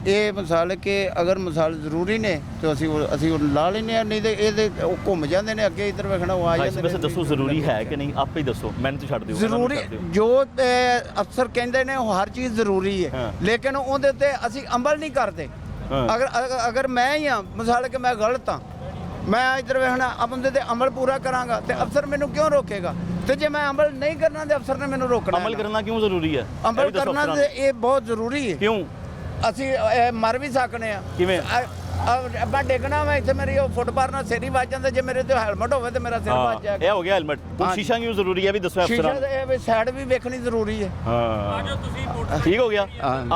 ਇਹ ਮਿਸਾਲ ਕਿ ਅਗਰ ਮਿਸਾਲ ਜ਼ਰੂਰੀ ਨੇ ਤੇ ਅਸੀਂ ਉਹ ਲਾ ਲੈਂਦੇ ਆ, ਨਹੀਂ ਤੇ ਇਹਦੇ ਉਹ ਘੁੰਮ ਜਾਂਦੇ ਨੇ ਅੱਗੇ ਇੱਧਰ ਵੇਖਣਾ ਉਹ ਆ ਜਾਂਦੇ ਵੈਸੇ ਦੱਸੋ ਜ਼ਰੂਰੀ ਹੈ ਕਿ ਨਹੀਂ, ਆਪੇ ਹੀ ਦੱਸੋ, ਮੈਨੂੰ ਤਾਂ ਛੱਡ ਦਿਓ। ਜ਼ਰੂਰੀ ਜੋ ਅਫਸਰ ਕਹਿੰਦੇ ਨੇ ਉਹ ਹਰ ਚੀਜ਼ ਜ਼ਰੂਰੀ ਹੈ, ਲੇਕਿਨ ਉਹਦੇ ਉੱਤੇ ਅਸੀਂ ਅਮਲ ਨਹੀਂ ਕਰਦੇ। ਅਗਰ ਮੈਂ ਹੀ ਹਾਂ ਮਿਸਾਲ ਕਿ ਮੈਂ ਗਲਤ ਹਾਂ, ਮੈਂ ਇੱਧਰ ਵੇਖਣਾ ਆਪਣੇ ਤੇ ਅਮਲ ਪੂਰਾ ਕਰਾਂਗਾ ਤੇ ਅਫਸਰ ਮੈਨੂੰ ਕਿਉਂ ਰੋਕੇਗਾ? ਤੇ ਜੇ ਮੈਂ ਅਮਲ ਨਹੀਂ ਕਰਨਾ ਤੇ ਅਫਸਰ ਨੇ ਮੈਨੂੰ ਰੋਕਣਾ। ਅਮਲ ਕਰਨਾ ਕਿਉਂ ਜ਼ਰੂਰੀ ਹੈ? ਅਮਲ ਕਰਨਾ ਤੇ ਇਹ ਬਹੁਤ ਜ਼ਰੂਰੀ ਹੈ। ਕਿਉਂ? ਅਸੀਂ ਮਰ ਵੀ ਸਕਨੇ ਆ। ਕਿਵੇਂ? ਅੱਬਾ ਡੇਗਣਾ ਮੈਂ ਇੱਥੇ ਮੇਰੀ ਉਹ ਫੁੱਟਪਾਥ ਨਾਲ ਸਿਰ ਹੀ ਵੱਜ ਜਾਂਦਾ, ਜੇ ਮੇਰੇ ਤੇ ਹੈਲਮਟ ਹੋਵੇ ਤੇ ਮੇਰਾ ਸਿਰ ਵੱਜ ਜਾਏਗਾ। ਇਹ ਹੋ ਗਿਆ ਹੈਲਮਟ। ਹੁਣ ਸ਼ੀਸ਼ਾ ਕਿਉਂ ਜ਼ਰੂਰੀ ਹੈ ਵੀ ਦੱਸੋ ਅਫਸਰਾਂ। ਸ਼ੀਸ਼ਾ ਇਹ ਸਾਈਡ ਵੀ ਵੇਖਣੀ ਜ਼ਰੂਰੀ ਹੈ। ਹਾਂ ਠੀਕ ਹੋ ਗਿਆ,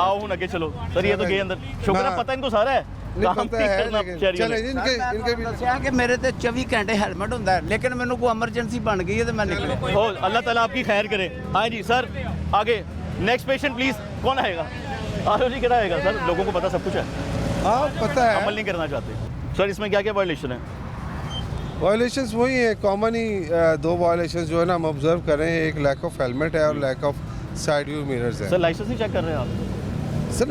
आओ ਹੁਣ ਅੱਗੇ चलो सर। ये तो गए अंदर, शुक्र है पता इनको सारा है काम ठीक करना शहरियों ने। इनके भी ਦੱਸਿਆ ਕਿ ਮੇਰੇ ਤੇ 24 ਘੰਟੇ ਹੈਲਮਟ ਹੁੰਦਾ ਹੈ, ਲੇਕਿਨ ਮੈਨੂੰ ਕੋਈ ਐਮਰਜੈਂਸੀ ਬਣ ਗਈ ਹੈ ਤੇ ਮੈਂ ਨਿਕਲਿਆ। हो अल्लाह ताला आपकी खैर करे। हाँ जी सर आगे नेक्स्ट पेशेंट प्लीज, कौन आएगा? आलो जी कितना आएगा सर? लोगों को पता सब कुछ है, हाँ पता है, अमल नहीं करना चाहते सर। इसमें क्या क्या वायलेशन है? वायलेशंस वही है कॉमन ही, दो वायलेशंस जो है ना हम ऑब्जर्व कर रहे हैं, एक लैक ऑफ हेलमेट है और lack of side view mirrors है। सर लाइसेंस नहीं चेक कर रहे हैं आप? सर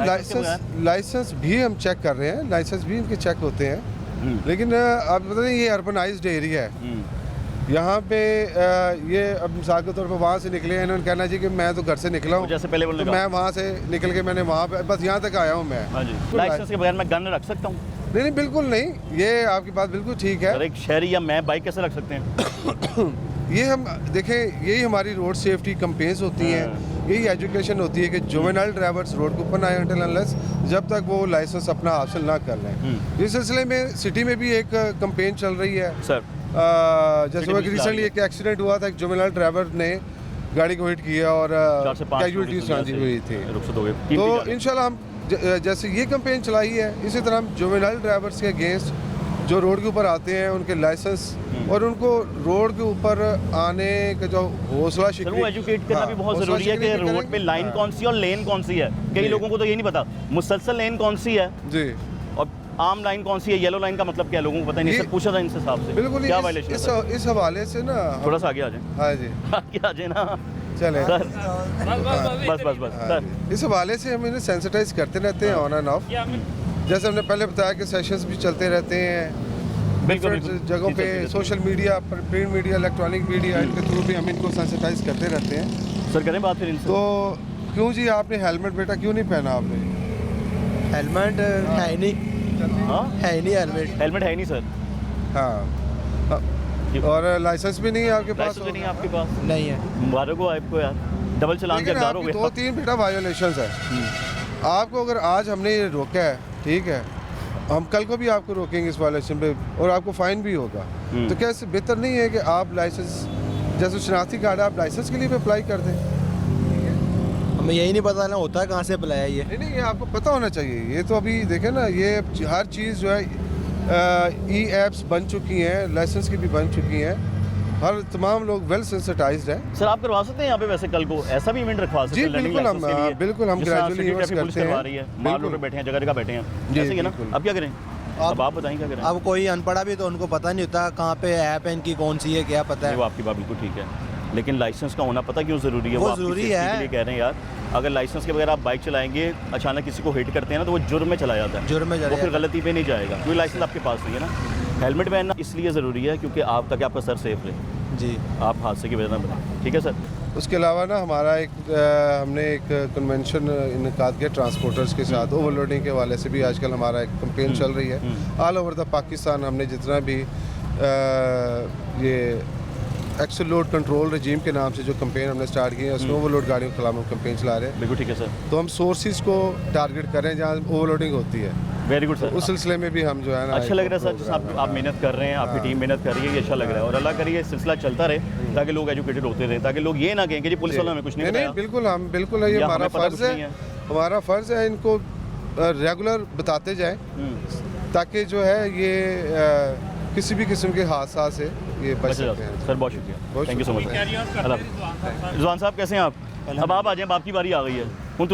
लाइसेंस भी हम चेक कर रहे हैं, लाइसेंस भी इनके चेक होते हैं, लेकिन आप पता नहीं ये अर्बनाइज्ड एरिया है, यहाँ पे ये अब मिसाल के तौर पे वहाँ से निकले हैं, इन्होंने कहना जी कि मैं तो घर से निकला हूँ, जैसे पहले तो मैं वहाँ से निकल के मैंने वहाँ पे बस यहाँ तक आया हूँ मैं। लाइसेंस के बगैर मैं गन रख सकता हूँ? नहीं बिल्कुल नहीं, ये आपकी बात बिल्कुल ठीक है। एक शहरी या मैं बाइक कैसे रख सकते हैं? ये हम देखें, यही हमारी रोड सेफ्टी कंपेन्स होती हैं, यही एजुकेशन होती है कि जुवेनाइल ड्राइवर्स रोड के ऊपर ना आए अनटिल अनलेस जब तक वो लाइसेंस अपना हासिल ना कर लें। इस सिलसिले में सिटी में भी एक कंपेन चल रही है सर। जैसे वो रिसेंटली एक एक्सीडेंट हुआ था, एक जुवेनाइल ड्राइवर ने गाड़ी को हिट किया और कैजुअलिटीज हुई थी। तो इंशाल्लाह हम जैसे ये कंपेन चलाई है, इसी तरह हम जुवेनाइल ड्राइवर्स के अगेंस्ट जो रोड के ऊपर आते हैं उनके लाइसेंस और उनको रोड के ऊपर आने का जो हौसला वो एजुकेट करना भी बहुत ज़रूरी है कि रोड पे लाइन कौन सी और लेन कौन सी है। कई लोगों को तो ये नहीं पता मुसलसल लेन कौन सी है जी और आम लाइन कौन सी है, येलो लाइन का मतलब क्या है, लोगों को पता नहीं। सर पूछा था इनसे साहब से बिल्कुल क्या वायलेशन इस हवाले से ना थोड़ा सा आगे आ जाए। हाँ जी आगे आ जाए ना चले सर, बस सर। इस हवाले से हम इन्हें सेंसिटाइज करते रहते हैं ऑन एंड ऑफ, जैसे हमने पहले बताया कि सेशंस भी चलते रहते हैं डिफरेंट जगहों पे, social media, print media, electronic media, इनके थ्रू भी हम इनको सेंसिटाइज करते रहते हैं। सर करें बात फिर इनसे। तो क्यों जी आपने हेलमेट बेटा क्यों नहीं पहना? आपने हेलमेट है ही नहीं। हाँ है ही नहीं हेलमेट। हेलमेट है ही नहीं सर। हाँ और लाइसेंस भी नहीं है आपके पास? लाइसेंस भी नहीं है आपके पास? नहीं है। मुबारक हो आपको यार, डबल चलान के हकदार हो गए। 2-3 बेटा वायोलेशंस है। आपको अगर आज हमने ये रोका है, ठीक है, हम कल को भी आपको रोकेंगे इस वायलेशन पे और आपको फाइन भी होगा, तो क्या इससे बेहतर नहीं है कि आप लाइसेंस जैसे शनाख्ती कार्ड आप लाइसेंस के लिए भी अप्लाई कर दें। हमें यही नहीं पता ना होता है कहाँ से अप्लाई है ये। नहीं ये आपको पता होना चाहिए। ये तो अभी देखें ना, ये हर चीज़ जो है ई ऐप्स बन चुकी हैं, लाइसेंस की भी बन चुकी हैं, हर तमाम लोग वेल सेंसिटाइज्ड हैं। सर आप करवा सकते हैं यहाँ पे वैसे कल को ऐसा भी इवेंट रखवा सकते जी हैं learning बिल्कुल, license के लिए? बिल्कुल हम जिस तरह gradually city use traffic police करते करवा हैं। रही है, माल रोड पे बैठे हैं, जगह जगह बैठे हैं, जी, ऐसे ही है ना। बिल्कुल। अब क्या करें? अब आप बताएं क्या करें? अब कोई अनपढ़ा भी तो उनको पता नहीं होता कहाँ पे ऐप है इनकी कौन सी है, क्या पता नहीं, वो है। आपकी बात बिल्कुल ठीक है, लेकिन लाइसेंस का होना पता क्यों ज़रूरी है? वो आपकी ज़रूरी safety है। के लिए कह रहे हैं यार, अगर लाइसेंस के बगैर आप बाइक चलाएंगे, अचानक किसी को हिट करते हैं ना, तो वो जुर्म में चला जाता है, जुर्म में चला वो फिर जाता है। गलती पे नहीं जाएगा, क्योंकि लाइसेंस आपके पास नहीं है ना। हेलमेट पहनना इसलिए ज़रूरी है क्योंकि आप ताकि आपका सर सेफ रहे, जी आप हादसे की वजह ना बने। ठीक है सर। उसके अलावा ना हमारा हमने एक कन्वेंशन इनकाद किया ट्रांसपोर्टर्स के साथ, ओवरलोडिंग के हवाले से भी आजकल हमारा एक कैंपेन चल रही है। ऑल ओवर द पाकिस्तान हमने जितना भी ये एक्सल लोड कंट्रोल रजीम के नाम से जो कैंपेन हमने स्टार्ट किया है, उसमें ओवरलोड गाड़ियों के खिलाफ हम कैंपेन चला रहे हैं। बिल्कुल ठीक है सर। तो हम सोर्सेज को टारगेट कर रहे हैं जहाँ ओवरलोडिंग होती है। Very good sir. उस सिलसिले में भी हम जो है ना अच्छा लग रहा है सर, जैसे आप मेहनत कर रहे हैं, आपकी टीम मेहनत कर रही है, ये अच्छा लग रहा है। और अल्लाह करिए सिलसिला चलता रहे ताकि लोग एजुकेटेड होते रहे, ताकि लोग ये ना कहें कि जी पुलिस वालों हमें कुछ नहीं बताया। बिल्कुल हम बिल्कुल ये या हमारा हमें पता फ़र्ज़ कुछ है, नहीं है। हमारा फ़र्ज़ है इनको रेगुलर बताते जाएं ताकि जो है ये किसी भी किस्म के हादसा से ये बच अच्छा सकते हैं। सर बहुत शुक्रिया, thank you so much. Rizwan साहब कैसे हैं आप? अब आप आ जाएं, आपकी बारी आ गई है। हूँ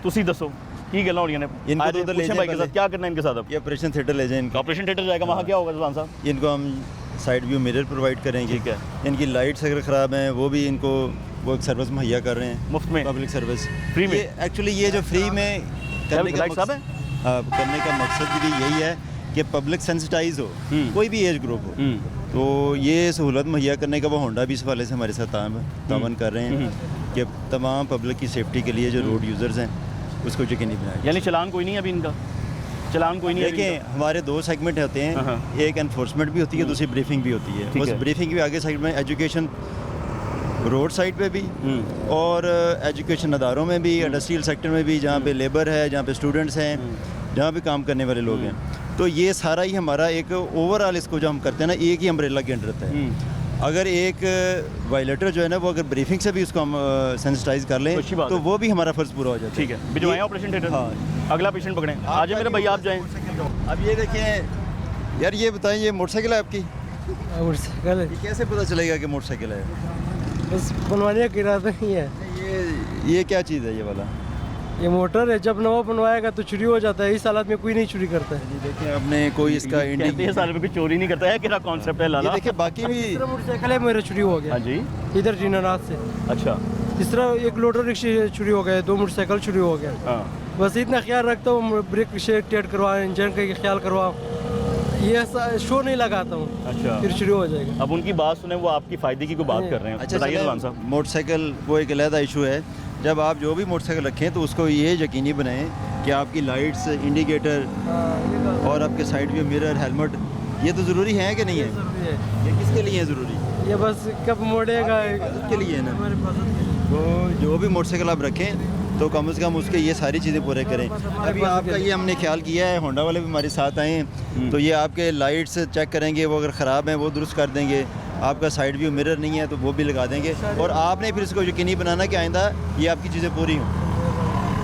तुसी दसो की गल्लां होणियां ने? इनको आज तो उधर ले पूछें जाएं भाई के पहले। साथ क्या करना है इनके साथ अब? ये ऑपरेशन थिएटर ले जाएं इनको। ऑपरेशन थिएटर जाएगा, वहाँ क्या होगा रिजवान साहब? इनको हम साइड व्यू मिरर प्रोवाइड करेंगे। ठीक है। इनकी लाइट्स अगर ख़राब हैं वो भी इनको वो सर्विस मुहैया कर रहे हैं, मुफ्त में, पब्लिक सर्विस फ्री में। एक्चुअली ये जो फ्री में करने का लाइट साहब है? करने का मकसद भी यही है कि पब्लिक सेंसिटाइज हो, कोई भी एज ग्रुप हो। तो ये सहूलत मुहैया करने का वो होंडा भी इस वाले से हमारे साथ तावन कर रहे हैं कि तमाम पब्लिक की सेफ्टी के लिए जो रोड यूज़र्स हैं उसको यकीनी बनाए। यानी चलान कोई नहीं है अभी इनका? चलान कोई नहीं है अभी देखिए हमारे दो सेगमेंट होते हैं, एक एनफोर्समेंट भी होती है, दूसरी ब्रीफिंग भी होती है। ठीक उस है। ब्रीफिंग के आगे साइड में एजुकेशन रोड साइड पे भी और एजुकेशन अदारों में भी, इंडस्ट्रियल सेक्टर में भी, जहाँ पे लेबर है, जहाँ पे स्टूडेंट्स हैं, जहाँ पे काम करने वाले लोग हैं। तो ये सारा ही हमारा एक ओवरऑल इसको जो हम करते हैं ना, एक ही अम्ब्रेला के अंडर रहता है। अगर एक वायलेटर जो है ना वो अगर ब्रीफिंग से भी उसको हम सेंसिटाइज कर लें तो वो भी हमारा फ़र्ज़ पूरा हो जाता है। ठीक है, भिजवाएं ऑपरेशन थिएटर। हाँ। अगला पेशेंट पकड़ें। आ जाए मेरे भैया, आप जाएं। अब ये देखें यार, ये बताएं ये मोटरसाइकिल है आपकी? मोटरसाइकिल ये कैसे पता चलेगा कि मोटरसाइकिल है? बस बनवाने का इरादा नहीं है। ये क्या चीज़ है ये वाला? ये मोटर है, जब नवा बनवाएगा तो चोरी हो जाता है। इस हालत में कोई नहीं चोरी करता है। देखिए आपने कोई इसका कहते हैं साल में कोई चोरी नहीं करता है, क्या कॉन्सेप्ट है लाला? देखिए बाकी भी तीसरा मोटरसाइकिल है मेरा चोरी हो गया। हाँ जी, इधर जीनानाथ से। अच्छा। तीसरा एक लोडर रिक्शे चोरी हो गया, 2 मोटरसाइकिल चोरी हो गया। हाँ। बस इतना ख्याल रखता हूँ, ब्रेक शेक टेट करवा, इंजन का ख्याल करवा, ये शो नहीं लगाता हूँ। अच्छा, फिर शुरू हो जाएगा। अब उनकी बात सुने, वो आपकी फ़ायदे की कोई बात कर रहे हैं। अच्छा बताइए रिजवान साहब। मोटरसाइकिल वो एक अलहदा इशू है। जब आप जो भी मोटरसाइकिल रखें तो उसको ये यकीनी बनाएं कि आपकी लाइट्स, इंडिकेटर और आपके साइड व्यू मिरर, हेलमेट, ये तो ज़रूरी है कि नहीं है? ये किसके लिए है ज़रूरी? ये बस कब मोड़ेगा के लिए है ना। तो जो भी मोटरसाइकिल आप रखें तो कम से कम उसके ये सारी चीज़ें पूरे करें। अभी आपका ये हमने ख्याल किया है, होंडा वाले भी हमारे साथ आए हैं, तो ये आपके लाइट्स चेक करेंगे, वो अगर ख़राब हैं वो दुरुस्त कर देंगे। आपका साइड व्यू मिरर नहीं है तो वो भी लगा देंगे। और आपने फिर इसको यकीनी बनाना कि आइंदा ये आपकी चीज़ें पूरी हों।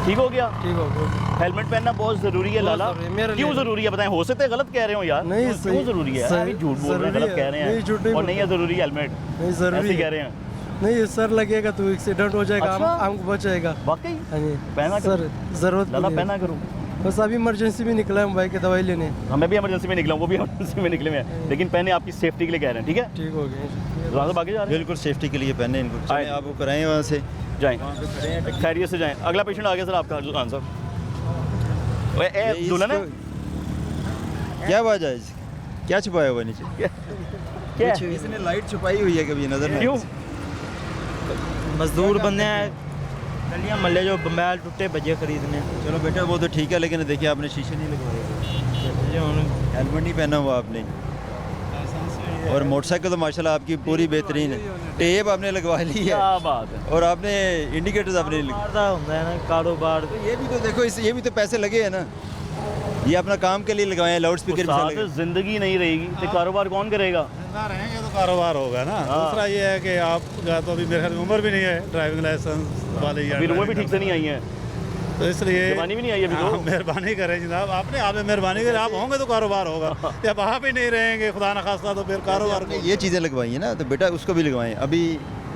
ठीक हो गया? ठीक हो गया। हेलमेट पहनना बहुत ज़रूरी है लाला। क्यों ज़रूरी है बताएं? हो सकता है गलत कह रहे हो यार। नहीं, क्यों ज़रूरी है? अभी झूठ बोल रहे हैं, गलत कह रहे हैं और नहीं है ज़रूरी हेलमेट, नहीं ज़रूरी ऐसे कह रहे हैं। नहीं, सर लगेगा तो एक्सीडेंट हो जाएगा। अच्छा? हमको बचेगा। वाकई हाँ जी, पहना सर ज़रूरत लाला, पहना करूँ। बस अभी इमरजेंसी में निकला है भाई की दवाई लेने। मैं भी इमरजेंसी में निकला हूँ, वो भी इमरजेंसी में निकले हुए हैं, लेकिन पहने आपकी सेफ्टी के लिए कह रहे हैं। ठीक है, ठीक हो गया। ज़्यादा आगे जा रहे हैं? बिल्कुल सेफ्टी के लिए पहने इनको। चलें आप वो कराएं, वहाँ से जाएँ, खैरियत से जाएँ। अगला पेशेंट आ गया सर आपका, रिजवान साहब। दुल्हन है? क्या वजह है? क्या छुपाया हुआ नीचे? क्या? इसने लाइट छुपाई हुई है, कभी नजर नहीं? क्यों? मजदूर बंदे हैं, गलियां मल्ले जो बैल टूटे बजे खरीदने। चलो बेटा वो तो ठीक है, लेकिन देखिए आपने शीशे नहीं लगवाए, हेलमेट नहीं पहना हुआ आपने, और मोटरसाइकिल तो माशाल्लाह आपकी पूरी बेहतरीन है, टेप आपने लगवा ली है, क्या बात है, और आपने इंडिकेटर्स आपने होता है ना कारोबार। ये भी तो देखो, ये भी तो पैसे लगे हैं ना, ये अपना काम के लिए लगवाए हैं, लाउड स्पीकर भी साथ लगे। जिंदगी नहीं रहेगी तो कारोबार कौन करेगा? जिंदा रहेंगे तो कारोबार होगा ना। दूसरा ये है कि आपका तो अभी मेरे ख्याल में उम्र भी नहीं है ड्राइविंग लाइसेंस वाले या अभी रुपये भी ठीक से नहीं आई हैं, तो इसलिए जवानी भी नहीं आई अभी तो। आप मेहरबानी करें जनाब, आपने मेहरबानी करें, आप होंगे तो कारोबार होगा। जब आप ही नहीं रहेंगे खुदा न खास्ता तो फिर कारोबार आपने ये चीज़ें लगवाई हैं ना, तो बेटा उसको भी लगवाएं। अभी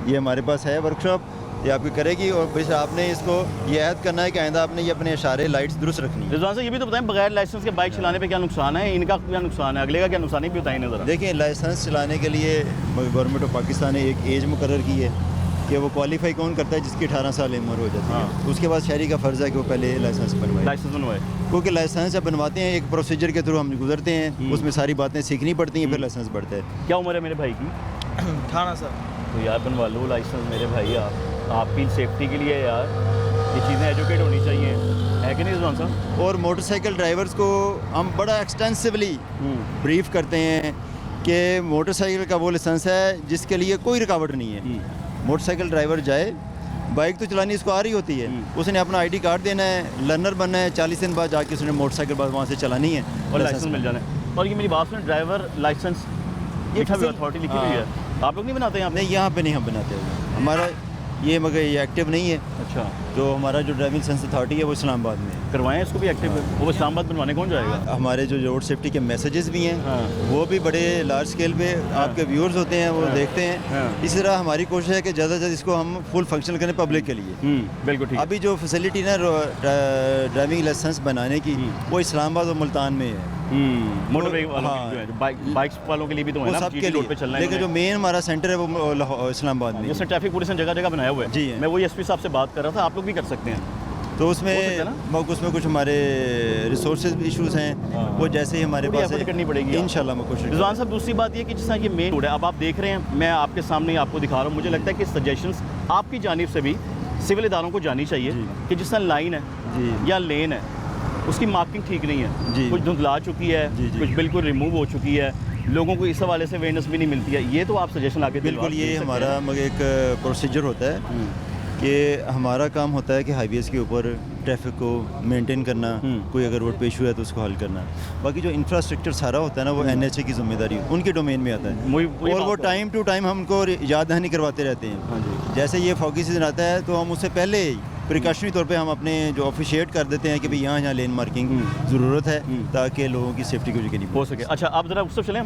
ये हमारे पास है वर्कशॉप, ये आपकी करेगी, और बस आपने इसको ये ऐद करना है कि आइंदा आपने ये अपने इशारे लाइट्स दुरुस्त रखनी है। रिजवान साहब ये भी तो बताएं, बगैर लाइसेंस के बाइक चलाने पे क्या नुकसान है, इनका क्या नुकसान है, अगले का क्या नुकसान है, भी बताएं ज़रा। देखिए, लाइसेंस चलाने के लिए गवर्नमेंट ऑफ पाकिस्तान ने एक एज मुकर्रर की है कि वो क्वालिफाई कौन करता है जिसकी 18 साल उम्र हो जाती है। उसके बाद शहरी का फ़र्ज़ है कि वो पहले लाइसेंस बनवाए। लाइसेंस बनवाए, क्योंकि लाइसेंस जब बनवाते हैं एक प्रोसीजर के थ्रू हम गुजरते हैं, उसमें सारी बातें सीखनी पड़ती हैं, फिर लाइसेंस बढ़ता है। क्या उम्र है मेरे भाई की? 18 साल। तो यार बनवा लो लाइसेंस मेरे भाई, आपकी सेफ्टी के लिए यार ये चीज़ें एजुकेट होनी चाहिए, है कि नहीं रिजवान साहब? और मोटरसाइकिल ड्राइवर्स को हम बड़ा एक्सटेंसिवली ब्रीफ करते हैं कि मोटरसाइकिल का वो लाइसेंस है जिसके लिए कोई रुकावट नहीं है। मोटरसाइकिल ड्राइवर जाए, बाइक तो चलानी इसको आ रही होती है, उसने अपना आईडी कार्ड देना है, लर्नर बनना है, 40 दिन बाद जाके उसने मोटरसाइकिल बाद वहाँ से चलानी है और लाइसेंस मिल जाना है। और ये मेरी बात सुन, ड्राइवर लाइसेंस लिखा हुआ, अथॉरिटी लिखी हुई है, आप लोग नहीं बनाते यहाँ पे? नहीं, यहाँ पे नहीं हम बनाते हैं, हमारा ये मगर ये एक्टिव नहीं है। अच्छा, जो हमारा जो ड्राइविंग लाइसेंस अथॉरिटी है वो इस्लामाबाद में है। करवाएं इसको भी एक्टिव, वो इस्लामाबाद बनवाने कौन जाएगा? हमारे जो रोड सेफ्टी के मैसेजेस भी हैं वो भी बड़े लार्ज स्केल पे आपके व्यूअर्स होते हैं, वो देखते हैं। इसी तरह हमारी कोशिश है कि ज़्यादा से ज़्यादा इसको हम फुल फंक्शनल करें पब्लिक के लिए। बिल्कुल ठीक। अभी जो फैसिलिटी ना ड्राइविंग लाइसेंस बनाने की वो इस्लामाबाद और मुल्तान में है। मोटरबाइक वालों के जो है, बाइक्स वालों के लिए भी तो है ना, सबके रोड पे चलना है। लेकिन जो मेन हमारा सेंटर है वो इस्लामाबाद में। जैसे ट्रैफिक पुलिस ने जगह जगह बनाया हुआ है जी, मैं वही एसपी साहब से बात कर रहा था, आप लोग भी कर सकते हैं। तो उसमें कुछ हमारे रिसोर्सेज इश्यूज हैं, वो जैसे ही हमारे पास करनी पड़ेगी इंशाल्लाह मैं कोशिश। रिजवान साहब दूसरी बात ये कि जिस तरह ये मेन रोड है, अब आप देख रहे हैं, मैं आपके सामने ही आपको दिखा रहा हूँ, मुझे लगता है कि सजेशंस आपकी जानिब से भी सिविल इदारों को जानी चाहिए कि जिस तरह लाइन है या लेन है उसकी मार्किंग ठीक नहीं है, कुछ धुंधला चुकी है, कुछ बिल्कुल रिमूव हो चुकी है, लोगों को इस हवाले से अवेयरनेस भी नहीं मिलती है। ये तो आप सजेशन आगे बिल्कुल, ये हमारा एक प्रोसीजर होता है कि हमारा काम होता है कि हाईवेज़ के ऊपर ट्रैफिक को मेंटेन करना, कोई अगर रोड पे इशू है तो उसको हल करना। बाकी जो इंफ्रास्ट्रक्चर सारा होता है ना वो NHA की जिम्मेदारी उनके डोमेन में आता है, और वो टाइम टू टाइम हमको याद दहानी करवाते रहते हैं। जैसे ये फॉगी सीजन आता है तो हम उससे पहले प्रिकॉशनरी तौर पे हम अपने जो ऑफिशिएट कर देते हैं कि भाई यहाँ लेन मार्किंग ज़रूरत है ताकि लोगों की सेफ्टी को यकीनी हो सके। अच्छा, आप ज़रा उस तरफ चलें,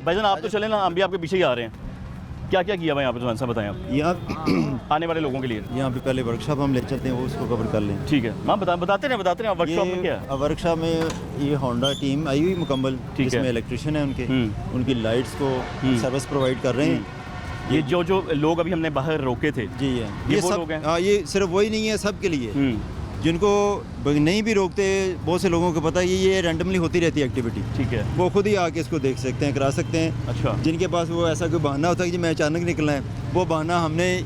भाईजान आप तो चलें ना, हम भी आपके पीछे ही आ रहे हैं। क्या क्या किया भाई यहाँ पे रिजवान साहब, बताएं आप यहाँ आने वाले लोगों के लिए। यहाँ पे पहले वर्कशॉप हम ले चलते हैं, वो उसको कवर कर लें। ठीक है, हाँ बताते रहे वर्कशॉप में क्या है? वर्कशॉप में ये होंडा टीम आई हुई मुकम्मल, जिसमें इलेक्ट्रिशियन है उनकी लाइट्स को सर्विस प्रोवाइड कर रहे हैं। ये जो लोग अभी हमने बाहर रोके थे जी है, ये वो लोग हैं? हाँ, ये सिर्फ वही नहीं है, सब के लिए जिनको नहीं भी रोकते, बहुत से लोगों को पता है ये रैंडमली होती रहती है एक्टिविटी। ठीक है, वो खुद ही आके इसको देख सकते हैं, करा सकते हैं। अच्छा, जिनके पास वो ऐसा कोई बहाना होता है कि मैं अचानक निकलना है, वो बहाना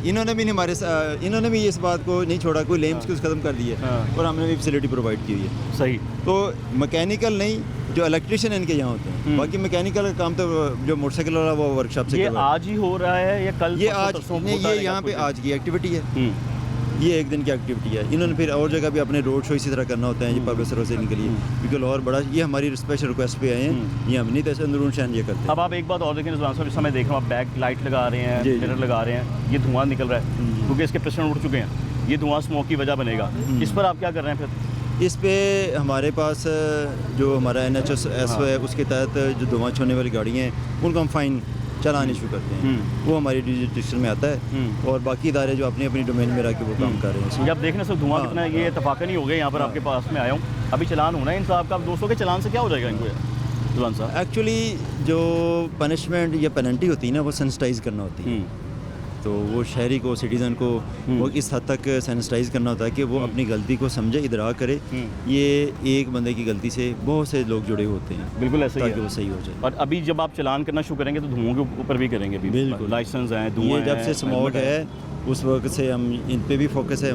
इन्होंने भी इस बात को नहीं छोड़ा, कोई लेम्स को खत्म कर दिए और हमने भी फैसिलिटी प्रोवाइड की हुई है। सही। तो मैकेनिकल नहीं, जो इलेक्ट्रिशियन इनके यहाँ होते हैं, बाकी मैकेनिकल का काम तो जो मोटरसाइकिल वाला वो वर्कशॉप से। ये आज ही हो रहा है या कल? ये आज, ये यहाँ पे आज की एक्टिविटी है, ये एक दिन की एक्टिविटी है। इन्होंने फिर और जगह भी अपने रोड शो इसी तरह करना होता है ये पब्लिक सर्विसिंग के लिए, बिल्कुल। और बड़ा ये हमारी स्पेशल रिक्वेस्ट पे आए हैं, ये हम नहीं तैसे अंदरून शहन ये करते हैं। अब आप एक बात और देखें रिजवान साहब, इस समय देख रहा हूँ आप बैक लाइट लगा रहे हैं, मिरर लगा रहे हैं, ये धुआं निकल रहा है क्योंकि इसके प्रेशर उठ चुके हैं, ये धुआं स्मोक की वजह बनेगा। इस पर आप क्या कर रहे हैं फिर? इस पे हमारे पास जो हमारा NHS है उसके तहत जो धुआं छोड़ने वाली गाड़ियाँ हैं उनको हम फाइन चलाने शुरू करते हैं, वो हमारी डिस्ट्रिक्शन में आता है। और बाकी इदारे जो अपनी अपनी डोमेन में रह के वो काम कर रहे हैं। ये आप देखना सर धुआं कितना है, ये इत्तेफाकन ही हो गया यहाँ पर आपके पास में आया हूँ। अभी चलान होना है इन साहब का, दोस्तों के चलान से क्या हो जाएगा इनको रिजवान साहब? एक्चुअली जो पनिशमेंट या पेनल्टी होती है ना वो सेंसिटाइज करना होती है, तो वो शहरी को, सिटीज़न को वो इस हद तक सेंसिटाइज करना होता है कि वो अपनी गलती को समझे, इदराक करे। ये एक बंदे की गलती से बहुत से लोग जुड़े होते हैं, बिल्कुल ऐसे ही ताकि वो सही हो जाए। और अभी जब आप चलान करना शुरू करेंगे तो धुओं के ऊपर भी करेंगे? बिल्कुल, लाइसेंस है, धुआं, जब से स्मॉग है उस वक्त से हम इन पे भी फोकस है,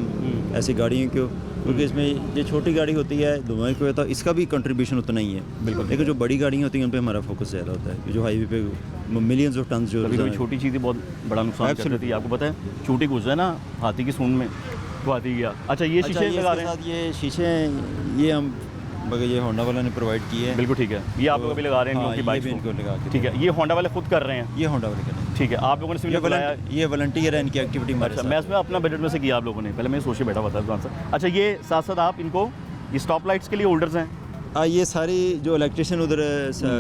ऐसी गाड़ियों को, क्योंकि इसमें ये छोटी गाड़ी होती है धुआं को होता है, इसका भी कंट्रीब्यूशन उतना ही है बिल्कुल। लेकिन जो बड़ी गाड़ियाँ होती हैं उन पे हमारा फोकस ज़्यादा होता है, जो हाईवे पे मिलियंस ऑफ टन जो छोटी चीज़ें बहुत बड़ा नुकसान कर देती है। आपको पता है छोटी गुजरा ना हाथी की सूंड में, वो हाथी गया। अच्छा, ये शीशे लगा रहे हैं? ये शीशे ये हम मगर ये होंडा वाला ने प्रोवाइड की है। बिल्कुल ठीक है, ये आप लोग अभी लगा रहे हैं इन लोगों की बाइक इनको लगा के। ठीक है, ये होंडा वाले खुद कर रहे हैं? ये होंडा वाले कर रहे हैं। ठीक है, आप लोगों ने सिविल बुलाया? ये वॉलंटियर है, इनकी एक्टिविटी हमारे अच्छा, साथ। मैं इसमें अपना बजट में से किया आप लोगों ने? पहले मैं सोच के बैठा हुआ था रिजवान साहब। अच्छा, ये साथ साथ आप इनको ये स्टॉप लाइट्स के लिए होल्डर्स हैं? ये सारी जो इलेक्ट्रिशियन उधर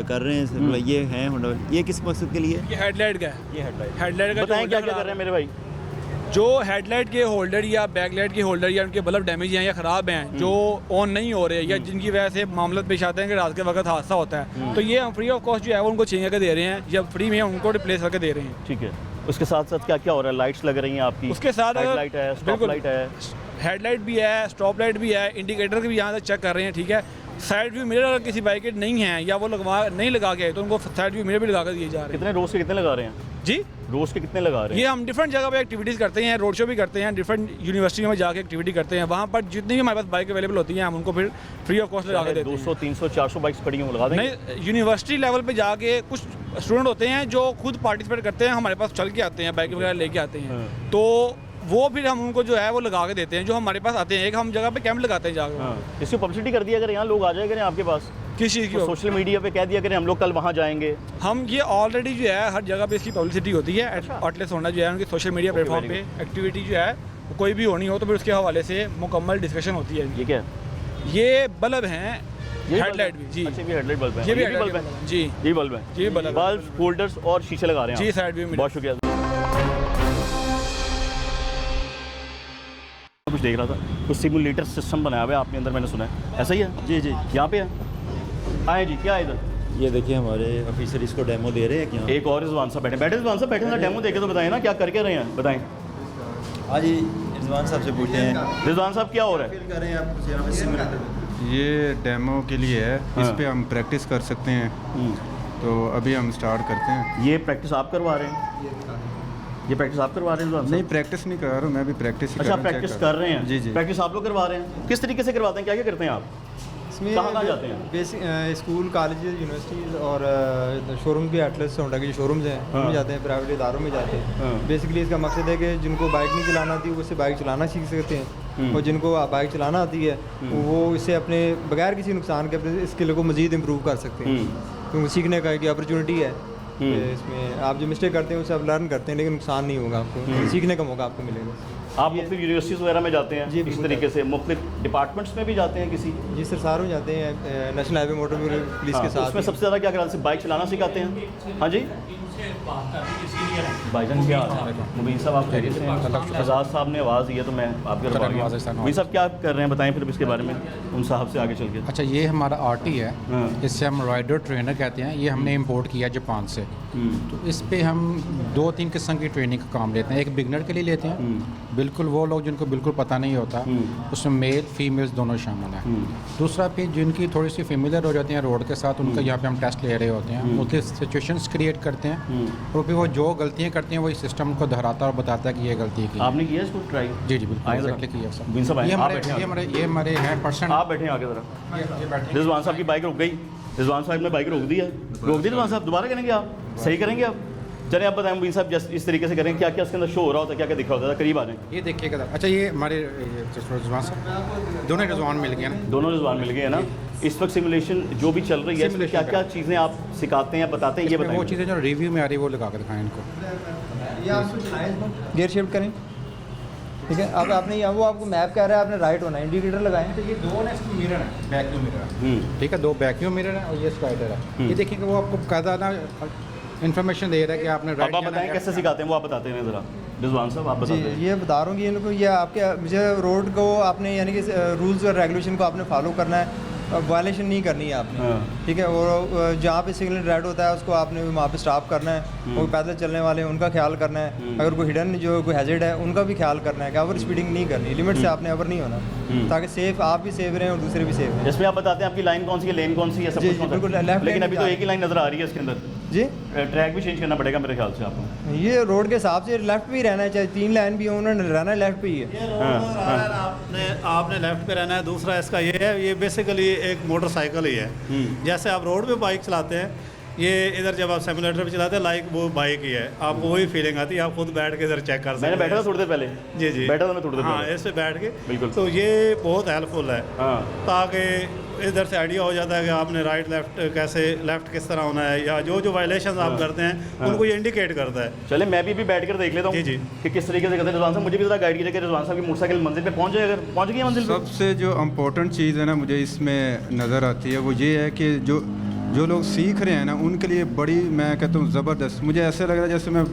कर रहे हैं ये हैं होंडा। ये किस मकसद के लिए? ये हेडलाइट का है। ये हेडलाइट का बताएं क्या क्या कर रहे हैं मेरे भाई? जो हेडलाइट के होल्डर या बैकलाइट के होल्डर या उनके बल्ब डैमेज हैं या ख़राब हैं, जो ऑन नहीं हो रहे या जिनकी वजह से मामला पेश आते हैं कि रात के वक्त हादसा होता है, तो ये हम फ्री ऑफ कॉस्ट जो है वो उनको चेंज करके दे रहे हैं या फ्री में उनको रिप्लेस करके दे रहे हैं। ठीक है, उसके साथ साथ क्या क्या हो रहा है? लाइट्स लग रही हैं आपकी? उसके साथ लाइट है, स्टॉप लाइट है, हेडलाइट भी है, स्टॉप लाइट भी है, इंडिकेटर भी यहाँ तक चेक कर रहे हैं। ठीक है, साइड व्यू मिरर अगर किसी बाइक के नहीं है या वो नहीं लगा के तो उनको साइड व्यू मिरर भी लगा कर दिए जा रहे हैं। कितने रोज के कितने लगा रहे हैं जी? रोज के कितने लगा रहे हैं? ये हम डिफरेंट जगह पे एक्टिविटीज़ करते हैं, रोड शो भी करते हैं, डिफरेंट यूनिवर्सिटियों में जाके एक्टिविटी करते हैं। वहाँ पर जितनी भी हमारे पास बाइक अवेलेबल होती हैं हम उनको फिर फ्री ऑफ कॉस्ट लगा के देते हैं। 200 300 400 बाइक्स पड़ी हैं, लगा देंगे? नहीं, यूनिवर्सिटी लेवल पे जाके कुछ स्टूडेंट होते हैं जो खुद पार्टिसिपेट करते हैं, हमारे पास चल के आते हैं, बाइक वगैरह लेके आते हैं, तो वो फिर हम उनको जो है वो लगा के देते हैं। जो हमारे पास आते हैं, एक हम जगह पे कैंप लगाते हैं जाकर। इसकी पब्लिसिटी कर दिया, अगर यहाँ लोग आ जाए करें आपके पास, किस चीज़ की सोशल मीडिया पे कह दिया करें हम लोग कल वहाँ जाएंगे। हम ये ऑलरेडी जो है हर जगह पे इसकी पब्लिसिटी होती है। आउटलेट्स होना जो है उनकी सोशल मीडिया प्लेटफॉर्म पे एक्टिविटी जो है कोई भी होनी हो तो फिर उसके हवाले से मुकम्मल डिस्कशन होती है। ये क्या है? ये बल्ब हैं, हेडलाइट भी जी। अच्छा, ये हेडलाइट बल्ब है, ये भी बल्ब है जी, ये बल्ब है, जी बल्ब, होल्डर्स और शीशे लगा रहे हैं जी साइड व्यू में। बहुत शुक्रिया। कुछ देख रहा था, कुछ सिमुलेटर सिस्टम बनाया हुआ है आपने अंदर, मैंने सुना है, ऐसा ही है? जी जी, यहाँ पे है। आए जी, क्या है इधर? ये देखिए हमारे ऑफिसर इसको डेमो दे रहे हैं। एक और रिजवान साहब बैठे रिजवान साहब बैठे, डेमो देके तो बताएं ना क्या करके रहे हैं, बताएं। हाँ जी, रिजवान साहब से पूछते हैं। रिजवान साहब क्या हो रहा कर रहे हैं आप? ये डेमो के लिए है, इस पे हम प्रैक्टिस कर सकते हैं, तो अभी हम स्टार्ट करते हैं। ये प्रैक्टिस आप करवा रहे हैं? ये प्रैक्टिस आप करवा रहे हैं? नहीं, प्रैक्टिस नहीं करा रहा हूँ मैं, भी प्रैक्टिस। अच्छा, प्रैक्टिस कर रहे हैं? जी जी, प्रैक्टिस आप लोग करवा रहे हैं। किस तरीके से करवाते हैं, क्या क्या करते हैं आप? इसमें कहाँ जाते हैं? बेसिक स्कूल, कॉलेजेस, यूनिवर्सिटीज़ और शोरूम भी, एटलस होंडा के जो शोरूम्स हैं उनमें जाते हैं, प्राइवेट इदारों में जाते हैं। बेसिकली इसका मकसद है कि जिनको बाइक नहीं चलाना आती वो इससे बाइक चलाना सीख सकते हैं, और जिनको बाइक चलाना आती है वो इससे अपने बगैर किसी नुकसान के अपने स्किल को मज़ीद इम्प्रूव कर सकते हैं। क्योंकि सीखने का एक अपॉर्चुनिटी है, इसमें आप जो मिस्टेक करते हैं उससे आप लर्न करते हैं, लेकिन नुकसान नहीं होगा आपको, सीखने का मौका आपको मिलेगा। आप मुख्तलिफ यूनिवर्सिटीज़ वगैरह में जाते हैं? जी, इस तरीके से मुख्तलिफ डिपार्टमेंट्स में भी जाते हैं किसी? जी सर, सारों जाते हैं, नेशनल हाईवे मोटर पुलिस के साथ। उसमें सबसे ज़्यादा क्या कराते हैं? बाइक चलाना सिखाते हैं? हाँ जी भाईजान, क्या मुबीन साहब आप खैरियत से हैं? फजाद साहब ने आवाज़ दी है तो मैं आपके मुबीन साहब क्या कर रहे हैं, बताएं फिर इसके बारे में उन साहब से आगे चल के। अच्छा, ये हमारा आरटी है, इससे हम राइडर ट्रेनर कहते हैं। ये हमने इंपोर्ट किया जापान से, तो इस पे हम 2-3 किस्म की ट्रेनिंग का काम लेते हैं। एक बिगनर के लिए लेते हैं, बिल्कुल वो लोग जिनको बिल्कुल पता नहीं होता, उसमें मेल फीमेल्स दोनों शामिल हैं। दूसरा फिर जिनकी थोड़ी सी फेमिलियर हो जाती हैं रोड के साथ, उनका यहाँ पे हम टेस्ट ले रहे होते हैं, मुख्तलिफ सिचुएशंस क्रिएट करते हैं, और फिर वो जो गलतियाँ करती हैं वही सिस्टम उनको दोहराता और बताता है कि ये गलती की। आपने किया इसको ट्राई? जी जी बिल्कुल एग्जैक्टली किया सर। ये हमारे हैं पर्सन। आप बैठे आगे ज़रा। रिजवान साहब की बाइक रुक गई, रिजवान साहब ने बाइक रोक दी है, रोक दी रिजवान साहब, दोबारा करेंगे आप? सही करेंगे आप? चलिए आप बताएं मुबीन साहब, जस्ट इस तरीके से करें, क्या क्या इसके अंदर शो हो रहा होता है, क्या क्या दिख रहा होता है, करीब आ जाए। ये देखिएगा। अच्छा, ये हमारे रिजवान साहब, दोनों रिजवान मिल गए ना? दोनों रिजवान मिल गए हैं ना? इस वक्त सिमुलेशन जो भी चल रही है, इसमें क्या क्या चीज़ें आप सिखाते हैं, बताते हैं, ये बताएं। वो चीज़ें जो रिव्यू में आ रही है वो लगा कर दिखाएं इनको। गियर शिफ्ट करें, ठीक है। अब आपने यहाँ वो आपको मैप कह रहा है आपने राइट होना है, इंडिकेटर लगाएं। तो ये दो मिरर है, बैक मिरर, ठीक है, 2 बैक मिरर है और ये स्लाइडर है। ये देखिएगा वो आपको कायदा ना इन्फॉर्मेशन दे रहा है कि आपने राइट। आप बताएं कैसे सिखाते हैं, वो आप बताते हैं ज़रा रिजवान साहब, आप बताते हैं। ये बता रहा हूँ कि इनको ये आपके मुझे रोड को आपने यानी कि रूल्स और रेगुलेशन को आपने फॉलो करना है, वायलेशन नहीं करनी है आपने, ठीक है। और जहाँ पे सिग्नल रेड होता है उसको आपने वहाँ पे स्टॉप करना है, और पैदल चलने वाले हैं उनका ख्याल करना है, अगर कोई हिडन जो कोई हैजर्ड है उनका भी ख्याल करना है कि ओवर स्पीडिंग नहीं करनी, लिमिट से आपने ओवर नहीं होना, ताकि सेफ आप भी सेफ रहें और दूसरे भी सेफ रहें। इसमें आप बताते हैं आपकी लाइन कौन सी है, लेन कौन सी है, सब कुछ बिल्कुल। लेकिन अभी तो एक ही लाइन नज़र आ रही है इसके अंदर जी, ट्रैक भी चेंज करना पड़ेगा मेरे ख्याल से आपको। ये रोड के हिसाब से लेफ्ट पे ही रहना है, चाहे 3 लाइन भी हो, उन्होंने रहना लेफ्ट पे ही है। आपने लेफ्ट पे रहना है। दूसरा इसका ये है, ये बेसिकली एक मोटरसाइकिल ही है। जैसे आप रोड पे बाइक चलाते हैं, ये इधर जब आप सिमुलेटर पे चलाते हैं लाइक वो बाइक ही है, आपको वही फीलिंग आती है, आप खुद बैठ के इधर चेक कर सकते हैं। मैंने बैठा था थोड़ी देर पहले। जी जी बैठा था मैं थोड़ी देर पहले। हाँ, इस पे बैठ के बिल्कुल, तो ये बहुत हेल्पफुल है ताकि इधर से आइडिया हो जाता है कि आपने राइट लेफ्ट किस तरह होना है, या जो वायलेशन आप करते हैं उनको ये इंडिकेट करता है। चले मैं भी बैठ कर देख लेता हूँ जी कि किस तरीके से करते हैं। रिजवान साहब मुझे भी ज़रा गाइड कीजिए कि रिजवान साहब की मोटरसाइकिल मंजिल पे पहुँच गई है मंजिल पे। सबसे जो इम्पोर्टेंट चीज़ है ना मुझे इसमें नज़र आती है वो ये है कि जो लोग सीख रहे हैं ना उनके लिए बड़ी, मैं कहता हूँ ज़बरदस्त, मुझे ऐसा लग रहा है जैसे मैं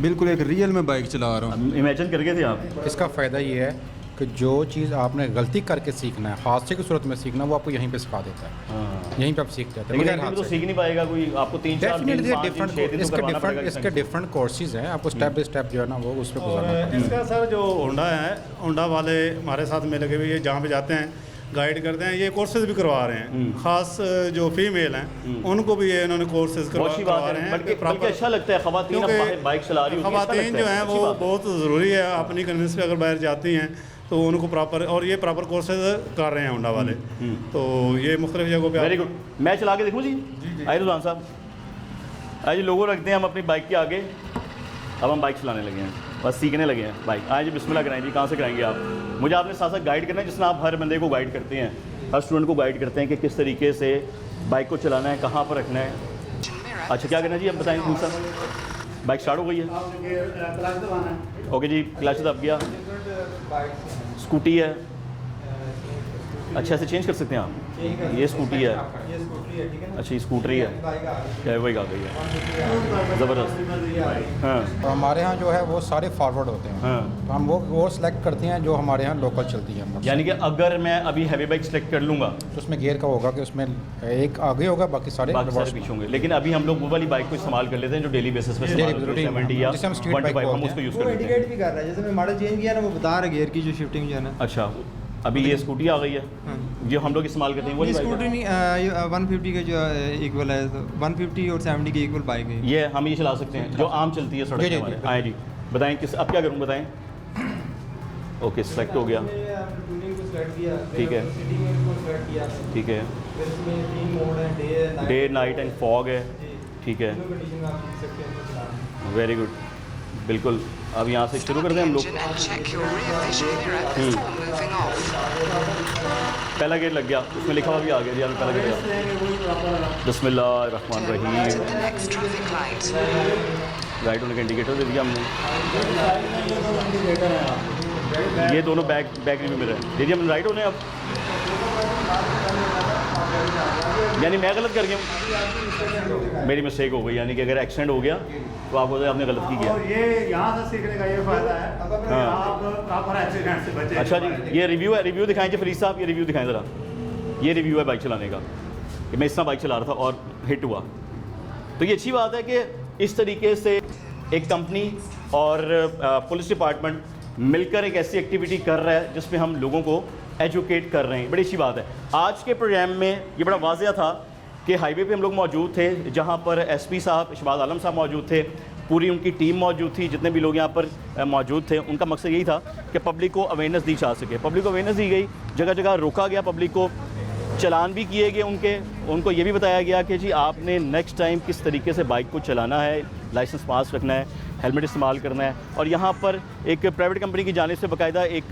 बिल्कुल एक रियल में बाइक चला रहा हूँ। इमेजिन करके थे आप। इसका फ़ायदा ये है कि जो चीज़ आपने गलती करके सीखना है, हादसे की सूरत में सीखना, वो आपको यहीं पे सिखा देता है। यहीं पे आप सीख जाते हैं। लेकिन तो सीख नहीं पाएगा कोई, आपको 3-4 दिन 5 दिन 6 दिन इसके डिफरेंट कोर्सेज हैं, आपको स्टेप बाय स्टेप जो है ना वो उस पर गुजारना। इसका सर जो होंडा है, होंडा वाले हमारे साथ में लगे हुए, ये जहाँ पे जाते हैं गाइड करते हैं, ये कोर्सेज भी करवा रहे हैं। खास जो फीमेल हैं उनको भी ये इन्होंने कोर्सेज करवा रहे हैं। बल्कि अच्छा लगता है ख़वातीन बाइक चला रही होती हैं, ख़वातीन जो हैं वो बहुत ज़रूरी है अपनी कन्वेंस पे अगर बाहर जाती हैं तो उनको प्रॉपर, और ये प्रॉपर कोर्सेज कर रहे हैं होंडा वाले। तो ये मुख्तलिफ जगहों पे। Very good. मैं चला के देखूँ जी? आइए रिजवान साहब, आइए लोगो रखते हैं हम अपनी बाइक के आगे। अब हम बाइक चलाने लगे हैं, बस सीखने लगे हैं बाइक। आइए जी बिस्मिल्लाह कराएं जी। कहाँ से कराएंगे आप? मुझे आपने साथ साथ गाइड करना है, जिसमें आप हर बंदे को गाइड करते हैं, हर स्टूडेंट को गाइड करते हैं कि किस तरीके से बाइक को चलाना है, कहाँ पर रखना है। अच्छा क्या करना है जी, अब बताएँ सर। बाइक स्टार्ट हो गई है? ओके जी, क्लच दब गया। स्कूटी है, अच्छा ऐसे चेंज कर सकते हैं आप। ये स्कूटी है, अच्छा ये स्कूटरी है, क्या वही आ गई है, ज़बरदस्त। हाँ, तो हमारे यहाँ जो है वो सारे फॉरवर्ड होते हैं। हाँ, तो हम वो सेलेक्ट करते हैं जो हमारे यहाँ लोकल चलती है। यानी कि अगर मैं अभी हैवी बाइक सेलेक्ट कर लूँगा तो उसमें गियर का होगा कि उसमें एक आगे होगा, बाकी सारे पीछे होंगे। लेकिन अभी हम लोग वो वाली बाइक को इस्तेमाल कर लेते हैं जो डेली बेसिस पे 70 या 125 हम उसको यूज़ करते हैं। इंडिकेट भी कर रहा है, जैसे मैं मॉडल चेंज किया ना वो बता रहा है गियर की जो शिफ्टिंग जो है ना। अच्छा, अभी ये स्कूटी आ गई है जो हम लोग इस्तेमाल करते हैं, वो स्कूटी नहीं, 150 का जो इक्वल है, तो 150 और 70 के इक्वल बाइक है ये। हम ये चला सकते हैं जो आम चलती है सड़क पे हमारे। आए जी बताएं किस, अब क्या करूँ बताएं। ओके सेलेक्ट हो गया, ठीक है ठीक है। डे नाइट एंड फॉग है, ठीक है, वेरी गुड, बिल्कुल। अब यहाँ से शुरू कर दें हम लोग। पहला गेट लग गया, उसमें लिखा हुआ भी आ गया जी, पहला गेट लगा। बिस्मिल्लाहिर्रहमानिर्रहीम। राइट होने का इंडिकेटर दे दिया हमने। ये दोनों बैक रिव्यू में रहे, दे दिया हमने राइट होने। अब यानी मैं गलत कर गया, मेरी मिस्टेक हो गई, यानी कि अगर एक्सीडेंट हो गया तो आपको आपने गलत की गया। और ये यहाँ से सीखने का ये फ़ायदा है, हाँ। आप प्रॉपर एक्सीडेंट से बचें। अच्छा जी, ये रिव्यू है, रिव्यू दिखाएं जी फरीद साहब, ये रिव्यू दिखाएं ज़रा। ये रिव्यू है बाइक चलाने का कि मैं इस तरह बाइक चला रहा था और हिट हुआ। तो ये अच्छी बात है कि इस तरीके से एक कंपनी और पुलिस डिपार्टमेंट मिलकर एक ऐसी एक्टिविटी कर रहा है जिसमें हम लोगों को एजुकेट कर रहे हैं, बड़ी अच्छी बात है। आज के प्रोग्राम में ये बड़ा वाज़ेह था कि हाईवे पे हम लोग मौजूद थे, जहाँ पर एसपी साहब शहबाज आलम साहब मौजूद थे, पूरी उनकी टीम मौजूद थी, जितने भी लोग यहाँ पर मौजूद थे। उनका मकसद यही था कि पब्लिक को अवेयरनेस दी जा सके। पब्लिक को अवेयरनेस दी गई, जगह जगह रोका गया पब्लिक को, चलान भी किए गए उनको ये भी बताया गया कि जी आपने नेक्स्ट टाइम किस तरीके से बाइक को चलाना है, लाइसेंस पास रखना है, हेलमेट इस्तेमाल करना है। और यहाँ पर एक प्राइवेट कंपनी की जानिब से बाकायदा एक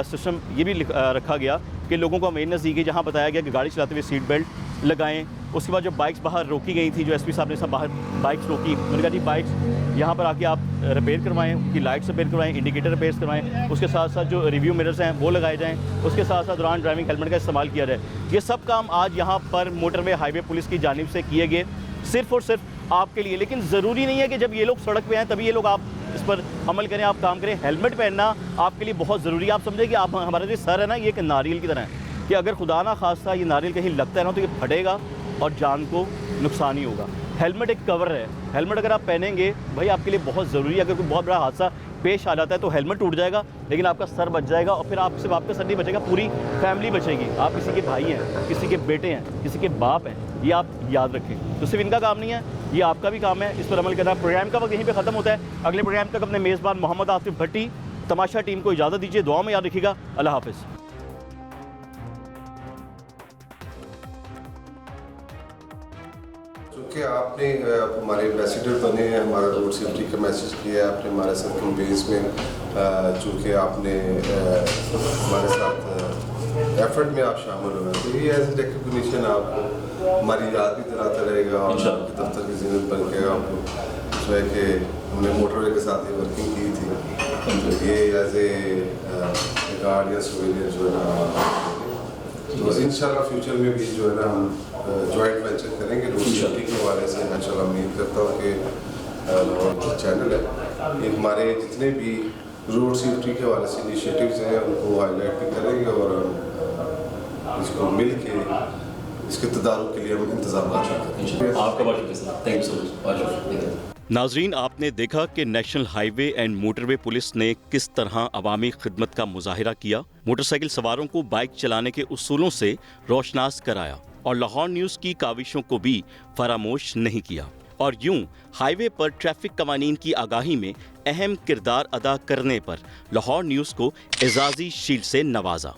सिस्टम ये भी रखा गया कि लोगों को अवेयरनेस दी गई, जहाँ बताया गया कि गाड़ी चलाते हुए सीट बेल्ट लगाएं। उसके बाद जो बाइक्स बाहर रोकी गई थी, जो एसपी साहब ने सब बाहर बाइक्स रोकी, उन्होंने कहा जी बाइक्स यहाँ पर आके आप रिपेयर करवाएं, उनकी लाइट्स रिपेयर करवाएं, इंडिकेटर रिपेयर करवाएं, उसके साथ साथ जो रिव्यू मिरर्स हैं वो लगाए जाएँ, उसके साथ साथ दौरान ड्राइविंग हेलमेट का इस्तेमाल किया जाए। ये सब काम आज यहाँ पर मोटरवे हाईवे पुलिस की जानिब से किए गए, सिर्फ़ और सिर्फ आपके लिए। लेकिन ज़रूरी नहीं है कि जब ये लोग सड़क पे हैं तभी ये लोग आप इस पर अमल करें, आप काम करें। हेलमेट पहनना आपके लिए बहुत ज़रूरी है। आप समझें कि आप हमारा जो सर है ना, ये एक नारियल की तरह है कि अगर खुदा ना खास्ता ये नारियल कहीं लगता है ना तो ये फटेगा और जान को नुकसान ही होगा। हेलमेट एक कवर है, हेलमेट अगर आप पहनेंगे भाई आपके लिए बहुत ज़रूरी है। अगर कोई बहुत बड़ा हादसा पेश आ जाता है तो हेलमेट टूट जाएगा, लेकिन आपका सर बच जाएगा और फिर आप सिर्फ आपका सर नहीं बचेगा, पूरी फैमिली बचेगी। आप किसी के भाई हैं, किसी के बेटे हैं, किसी के बाप हैं, ये आप याद रखें। तो सिर्फ इनका काम नहीं है, ये आपका भी काम है, इस पर अमल करना। प्रोग्राम का वक्त यहीं पे ख़त्म होता है। अगले प्रोग्राम तक अपने मेज़बान मोहम्मद आतिफ भट्टी तमाशा टीम को इजाज़त दीजिए। दुआ में याद रखिएगा। अल्लाह हाफ़िज़। चूँकि आपने हमारे एम्बेसडर बने हैं, हमारा रोड सेफ्टी का मैसेज किया है आपने हमारे साथ बेस में, चूँकि आपने हमारे साथ एफर्ट में आप शामिल हो रहे हैं, तो ये एज ए रिकग्निशन आपको हमारी याद भी दिलाता रहेगा और आपके दफ्तर की जिन्नत बन के आपको जो है कि हमने मोटरवे के साथ ही वर्किंग की थी, तो ये एज ए गार्ड या सिविलियन जो है ना, तो इंशाल्लाह फ्यूचर में भी जो है ना हम जॉइंट वेंचर करेंगे रोड सेफ्टी के हवाले से। इंशाल्लाह उम्मीद करता हूँ कि जो चैनल है ये हमारे जितने भी रोड सेफ्टी के हवाले से इनिशिएटिव्स हैं उनको हाईलाइट भी करेंगे और इसको मिल के इसके तदारुक के लिए हम इंतजाम करेंगे। आपका बहुत शुक्रिया, थैंक यू सो मच। नाजरीन, आपने देखा कि national highway and motorway police ने किस तरह अवामी खिदमत का मुजाहिरा किया, मोटरसाइकिल सवारों को बाइक चलाने के उसूलों से रोशनास कराया और लाहौर न्यूज़ की काविशों को भी फरामोश नहीं किया, और यूं हाईवे पर ट्रैफिक कवानीन की आगाही में अहम किरदार अदा करने पर लाहौर न्यूज़ को एजाज़ी शील्ड से नवाजा।